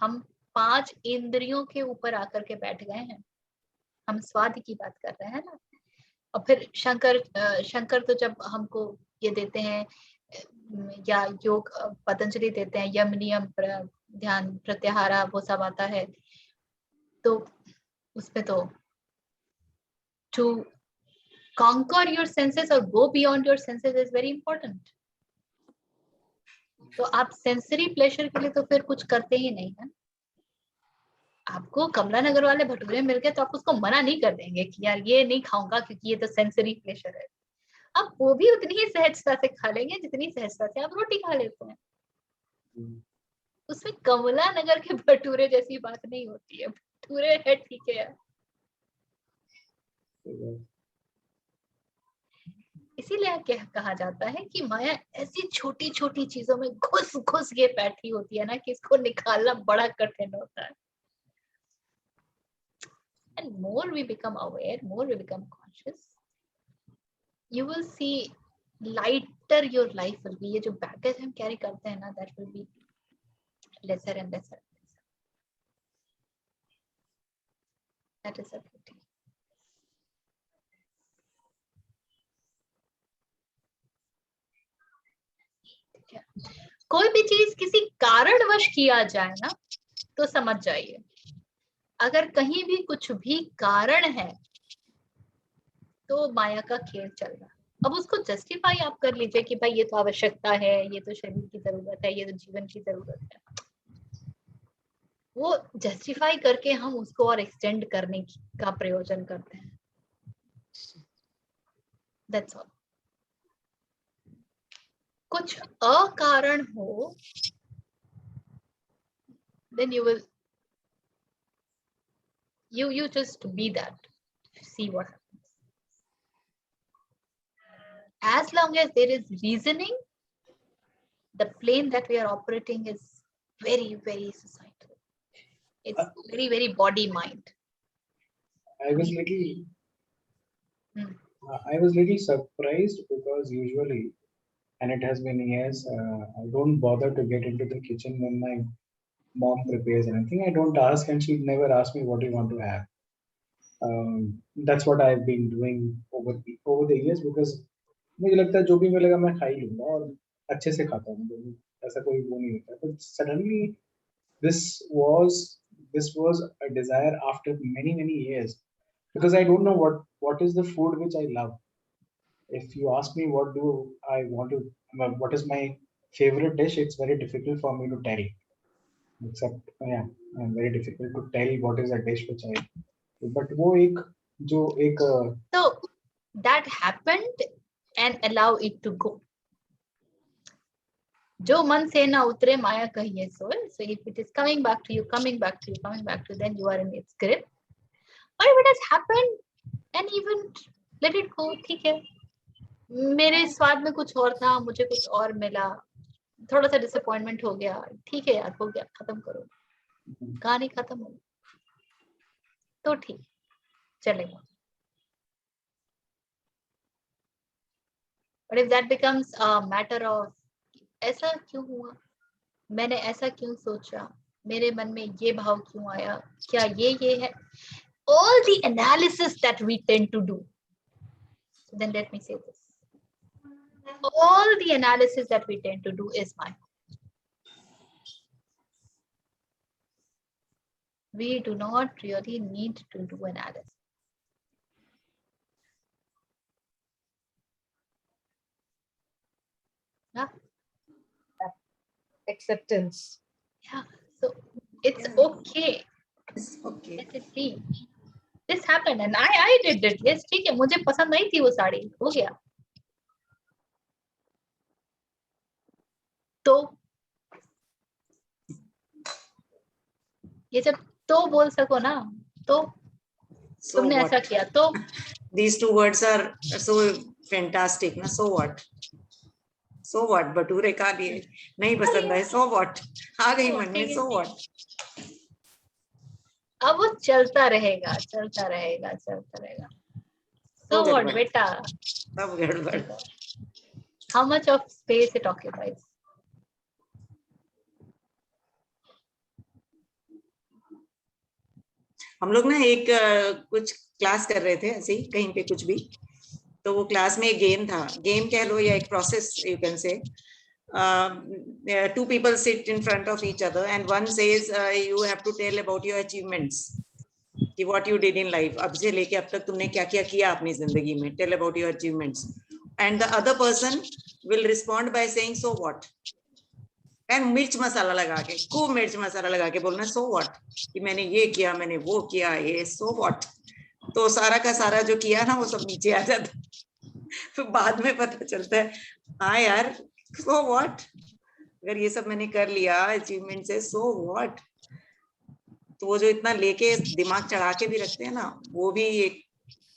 हम 5 इंद्रियों के ऊपर आकर के बैठ गए हैं. हम स्वाद की बात कर रहे हैं ना. और फिर शंकर तो जब हमको ये देते हैं या योग पतंजलि देते हैं, यम नियम ध्यान प्रत्याहारा वो सब आता है, तो उसमें तो to conquer your senses or go beyond your senses is very important. तो आप सेंसरी प्लेजर के लिए तो फिर कुछ करते ही नहीं है. आपको कमला नगर वाले भटूरे मिल गए तो आप उसको मना नहीं कर देंगे कि यार ये नहीं खाऊंगा क्योंकि ये तो सेंसरी प्लेजर है. आप वो भी उतनी ही सहजता से खा लेंगे जितनी सहजता से आप रोटी खा लेते हैं. उसमें कमला नगर के भटूरे जैसी बात नहीं होती है. भटूरे है ठीक है. इसीलिए क्या कहा जाता है कि माया ऐसी छोटी छोटी चीजों में घुस घुस के बैठी होती है ना कि इसको निकालना बड़ा कठिन होता है. And more we become aware, more we become conscious, you will see lighter your life will be. ये जो baggage हम carry करते हैं ना, that will be lesser and lesser. That is a beauty. कोई भी चीज किसी कारणवश किया जाए ना तो समझ जाइए, अगर कहीं भी कुछ भी कारण है तो माया का खेल चल रहा. अब उसको जस्टिफाई आप कर लीजिए कि भाई ये तो आवश्यकता है, ये तो शरीर की जरूरत है, ये तो जीवन की जरूरत है. वो जस्टिफाई करके हम उसको और एक्सटेंड करने का प्रयोजन करते हैं. That's all. कुछ अकारण हो then you just be that, see what happens. As long as there is reasoning, the plane that we are operating is very very societal. It's very very body mind. I was little surprised because usually, and it has been years, I don't bother to get into the kitchen when my mom prepares anything. I don't ask, and she'd never ask me what do you want to have. That's what I've been doing over the years because मुझे लगता है जो भी मिलेगा मैं खा ही लूंगा और अच्छे से खाता हूँ. ऐसा कोई वो नहीं होता. But suddenly this was a desire after many years because I don't know what is the food which I love. If you ask me what do I want to, what is my favorite dish, it's very difficult for me to tell. Except very difficult to tell what is a dish which I. But वो एक So that happened and allow it to go. जो मन से ना उतरे माया कहिए सोए. So if it is coming back to you, then you are in its grip. Or if it has happened and even let it go, ठीक है. मेरे स्वाद में कुछ और था, मुझे कुछ और मिला, थोड़ा सा डिसअपॉइंटमेंट हो गया, ठीक है यार, हो गया, खत्म करो. कहानी खत्म हो तो ठीक चलेगा. But if that becomes a matter of ऐसा क्यों हुआ, मैंने ऐसा क्यों सोचा, मेरे मन में ये भाव क्यों आया, क्या ये है, all the analysis that we tend to do. So then let me say this. All the analysis that we tend to do is mine. We do not really need to do analysis. Yeah. Acceptance. Yeah. So it's okay. It's okay. Let it be. This happened and I did it. Yes, ठीक है, मुझे पसंद नहीं थी वो साड़ी, हो गया. तो ये जब तो बोल सको ना, तो So तुमने what? ऐसा किया तो. These two words are so fantastic. ना, so what? So what? Bhature खा लिए, नहीं पसंद है, so what? आ गई मन में, so what? अब वो चलता रहेगा. So what, गड़बड़, beta? सब गड़बड़। How much of space it occupies? हम लोग ना एक कुछ क्लास कर रहे थे ऐसे ही कहीं पे कुछ भी, तो वो क्लास में एक गेम था, गेम कह लो या एक process you can say. Two people sit in front of each other and one says you have to tell about your achievements, कि what you did in life, अब से लेके अब तक तुमने क्या क्या किया अपनी जिंदगी में, tell about your achievements, and the other person will respond by saying so what, and मिर्च मसाला लगा के, खूब मिर्च मसाला लगा के बोलना so what, कि मैंने ये किया, मैंने वो किया, ये so what। तो सारा का सारा जो किया ना वो सब नीचे आ जाता, फिर बाद में पता चलता है हाँ यार so what, अगर ये सब मैंने कर लिया अचीवमेंट से so what। तो वो जो इतना लेके दिमाग चढ़ा के भी रखते हैं ना, वो भी एक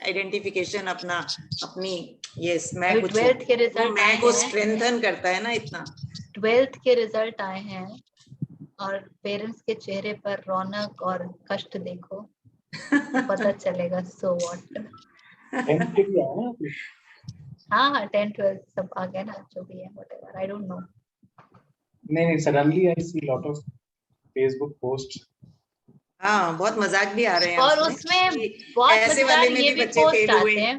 आइडेंटिफिकेशन अपना, अपनी यस मैं कुछ हूँ, 12th के वो रिजल्ट आए मैं को हैं, स्ट्रेंथन करता है ना इतना। 12th के रिजल्ट आए हैं और पेरेंट्स के चेहरे पर रौनक और कष्ट देखो, पता चलेगा so what। हाँ 10th 12th सब आ गया ना, जो भी है whatever, I don't know। नहीं, suddenly I see lot of Facebook posts। हाँ बहुत मजाक भी आ रहे हैं और उसमें बहुत ऐसे मजेदार वाले में ये भी भी बच्चे पोस्ट फेल हुए आते हैं,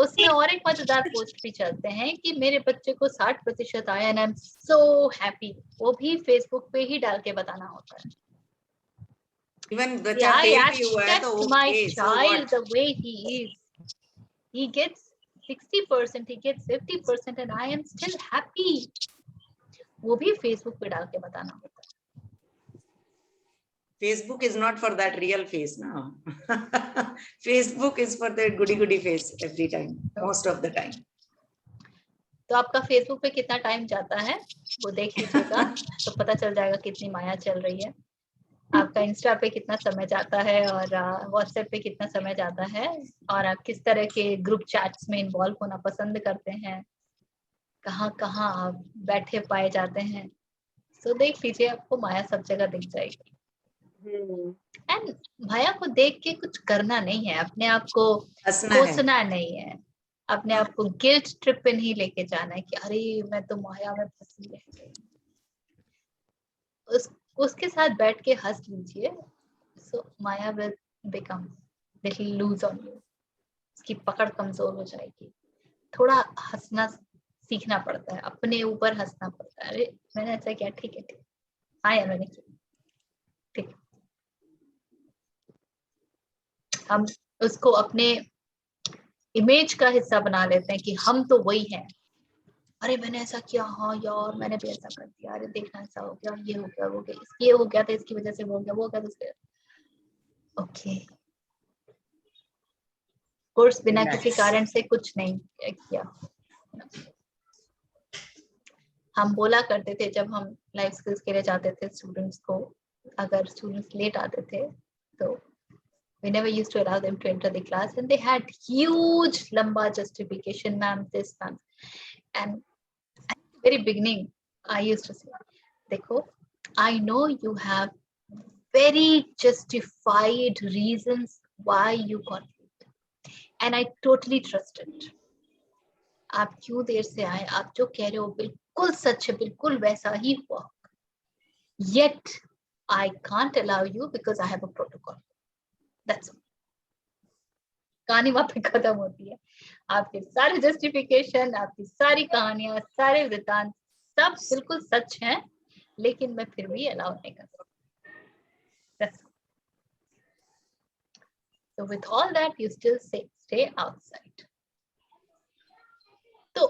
उसमें और एक मजेदार पोस्ट भी चलते हैं कि मेरे बच्चे को 60% आया and I am so happy, वो भी फेसबुक पे ही डाल के बताना होता है। इवन बच्चा फेल भी हुआ है तो my okay so child what. the way he is, he gets 60%, he gets 50% and I am still happy, वो भी फेसबुक पे डाल के बताना होता है। Facebook is not for that real face now। Facebook is for the goody goody face every time, most of the time। तो आपका फेसबुक पे कितना टाइम जाता है वो देख लीजिएगा, तो पता चल जाएगा कितनी माया चल रही है। आपका इंस्टा पे कितना समय जाता है और व्हाट्सएप पे कितना समय जाता है, और आप किस तरह के ग्रुप चैट्स में इन्वॉल्व होना पसंद करते हैं, कहाँ कहाँ आप बैठे पाए जाते हैं। तो देख लीजिए, आपको माया सब जगह दिख जाएगी। एंड माया को देख के कुछ करना नहीं है, अपने आप को कोसना नहीं है, अपने आप को गिल्ट ट्रिप पे नहीं लेके जाना है कि अरे मैं तो माया में फंसी रह गई। उसके साथ बैठ के हंस लीजिए, so maya will become little loose on you, उसकी पकड़ कमजोर हो जाएगी। थोड़ा हंसना सीखना पड़ता है, अपने ऊपर हंसना पड़ता है। अरे मैंने ऐसा किया, ठीक है ठीक, हाँ यार मैंने किया, ठीक। हम उसको अपने इमेज का हिस्सा बना लेते हैं कि हम तो वही हैं। अरे मैंने ऐसा किया, हाँ यार मैंने भी ऐसा कर दिया, अरे देखना ऐसा हो गया, ये हो गया, वो गया, ये हो गया था, इसकी वजह से वो हो गया, वो हो गया, तो ओके कोर्स बिना किसी कारण से कुछ नहीं किया। हम बोला करते थे जब हम लाइफ स्किल्स के लिए जाते थे स्टूडेंट्स को, अगर स्टूडेंट्स लेट आते थे तो we never used to allow them to enter the class and they had huge lamba justification, ma'am this ma'am, and at the very beginning I used to say, dekho I know you have very justified reasons why you got late and I totally trust it। आप क्यों देर से आए, आप जो कह रहे हो बिल्कुल सच है, बिल्कुल वैसा ही हुआ, yet I can't allow you because I have a protocol। That's all। कहानी वहां पे खत्म होती है। आपके सारे जस्टिफिकेशन, आपकी सारी कहानियां, सारे वृत्तांत सब बिल्कुल सच हैं, लेकिन मैं फिर भी अलाउ नहीं कर सकता। So with all that you still stay outside। तो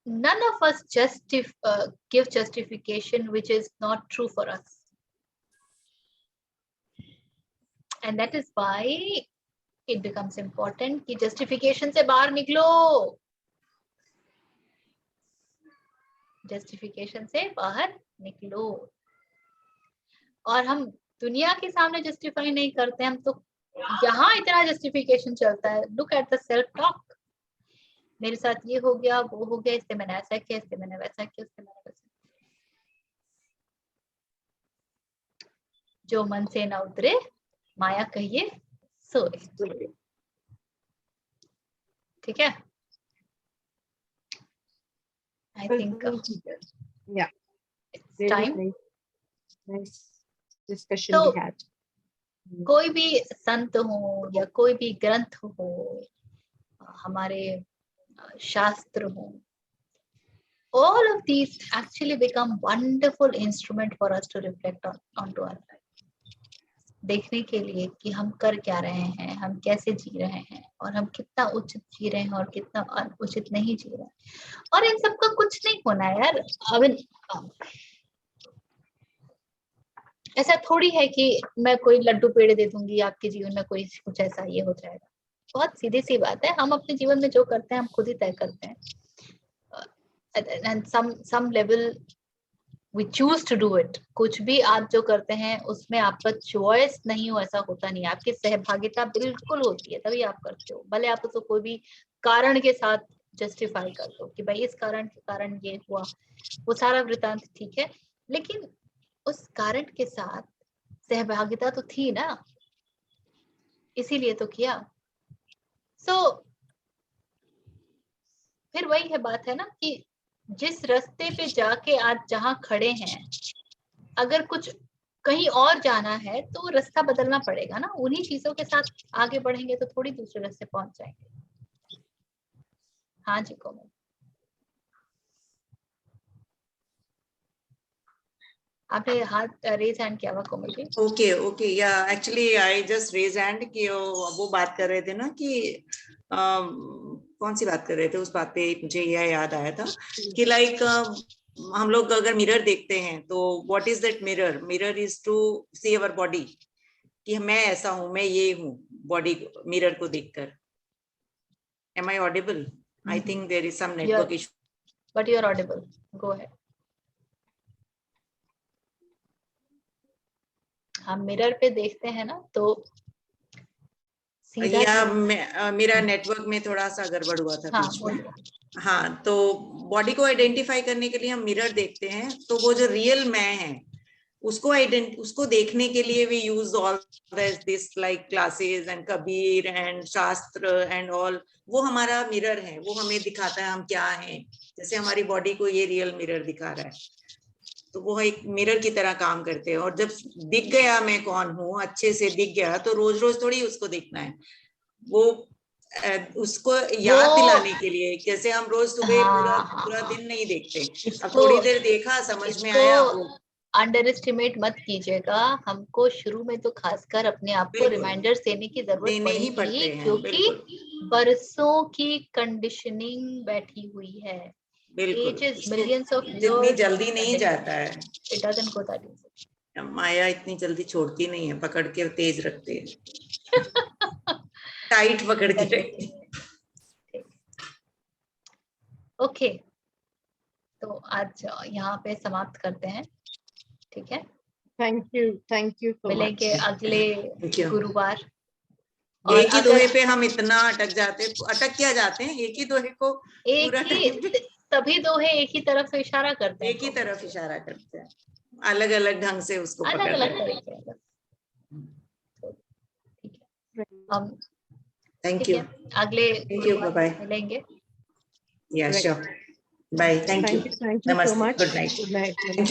none of us give justification which is not true for us, and that is why it becomes important कि justification से बाहर निकलो, justification से बाहर निकलो। और हम दुनिया के सामने justify नहीं करते, हम तो यहाँ इतना justification चलता है। Look at the self talk, मेरे साथ ये हो गया, वो हो गया, इससे मैंने ऐसा किया, इससे मैंने वैसा किया, इससे मैंने वैसा। जो मन से ना उतरे माया कहिए सोए। ठीक है, I think Yeah, it's really time. nice discussion तो we had. कोई भी संत हो या कोई भी ग्रंथ हो, हमारे शास्त्र हो, all of these actually become wonderful instrument for us to reflect onto our life. देखने के लिए कि हम कर क्या रहे हैं, हम कैसे जी रहे हैं, और हम कितना उचित जी रहे हैं और कितना अनुचित नहीं जी रहे हैं। और इन सब का कुछ नहीं होना है यार। अभी ऐसा थोड़ी है कि मैं कोई लड्डू पेड़े दे दूंगी, आपके जीवन में कोई कुछ ऐसा ये हो जाएगा। बहुत सीधी सी बात है, हम अपने जीवन में जो करते हैं हम खुद ही तय करते हैं। and some level we choose to do it. कुछ भी आप जो करते हैं उसमें आपका चॉइस नहीं हो, ऐसा होता नहीं है। आपकी सहभागिता बिल्कुल होती है, तभी आप करते हो। भले आप उसको कोई भी कारण के साथ जस्टिफाई कर दो कि भाई इस कारण के कारण ये हुआ, वो सारा वृतांत ठीक है, लेकिन उस कारण के साथ सहभागिता तो थी ना, इसीलिए तो किया। फिर वही है बात है ना कि जिस रास्ते पे जाके आज जहां खड़े हैं, अगर कुछ कहीं और जाना है तो रास्ता बदलना पड़ेगा ना। उन्हीं चीजों के साथ आगे बढ़ेंगे तो थोड़ी दूसरे रास्ते पहुंच जाएंगे। हाँ जी कोमल, आपने हाथ रेज हैंड किया हुआ Komal ji. Okay yeah actually I just raise hand कि वो बात कर रहे थे ना कि कौन सी बात कर रहे थे, उस बात पे मुझे यह याद आया था कि लाइक हम लोग अगर मिरर देखते हैं तो what is that mirror? Mirror is to see our body, कि मैं ऐसा हूं, मैं ये हूं, बॉडी मिरर को देखकर। Am I audible? I think there is some network issue, but you are audible, go ahead. हम मिरर पे देखते हैं ना तो सीधा या मेरा नेटवर्क में थोड़ा सा गड़बड़ हुआ था बीच में। हाँ, तो बॉडी को आइडेंटिफाई करने के लिए हम मिरर देखते हैं, तो वो जो रियल मैं है उसको देखने के लिए we use all this like classes and Kabir and shastra and all. वो हमारा मिरर है, वो हमें दिखाता है हम क्या हैं। जैसे हमारी बॉडी को ये रियल मिरर दिखा रहा है, तो वो एक मिरर की तरह काम करते हैं। और जब दिख गया मैं कौन हूँ, अच्छे से दिख गया, तो रोज रोज थोड़ी उसको देखना है। वो उसको याद दिलाने के लिए, जैसे हम रोज सुबह पूरा दिन नहीं देखते, अब थोड़ी देर देखा, समझ में आया। वो अंडर एस्टिमेट मत कीजिएगा। हमको शुरू में तो खासकर अपने आप को रिमाइंडर्स देने की जरूरत पड़ेगी, क्योंकि बरसों की कंडीशनिंग बैठी हुई है। Ages, millions of years, जितनी जल्दी नहीं जाता है। It doesn't go that easy. माया इतनी जल्दी छोड़ती नहीं है, पकड़ के तेज रखते हैं। टाइट पकड़ के रखती है। ओके, तो आज यहाँ पे समाप्त करते हैं, ठीक है? थैंक यू so मिलेंगे अगले गुरुवार। एक ही दोहे पे हम इतना अटक क्या जाते हैं, एक ही दोहे को तभी दोहे एक ही तरफ से इशारा करते हैं, एक ही तरफ इशारा करते हैं, अलग अलग ढंग से उसको अलग अलग तरीके से। ठीक है, थैंक यू, अगले बाय मिलेंगे। Yeah sure, bye, thank you so much. Good night.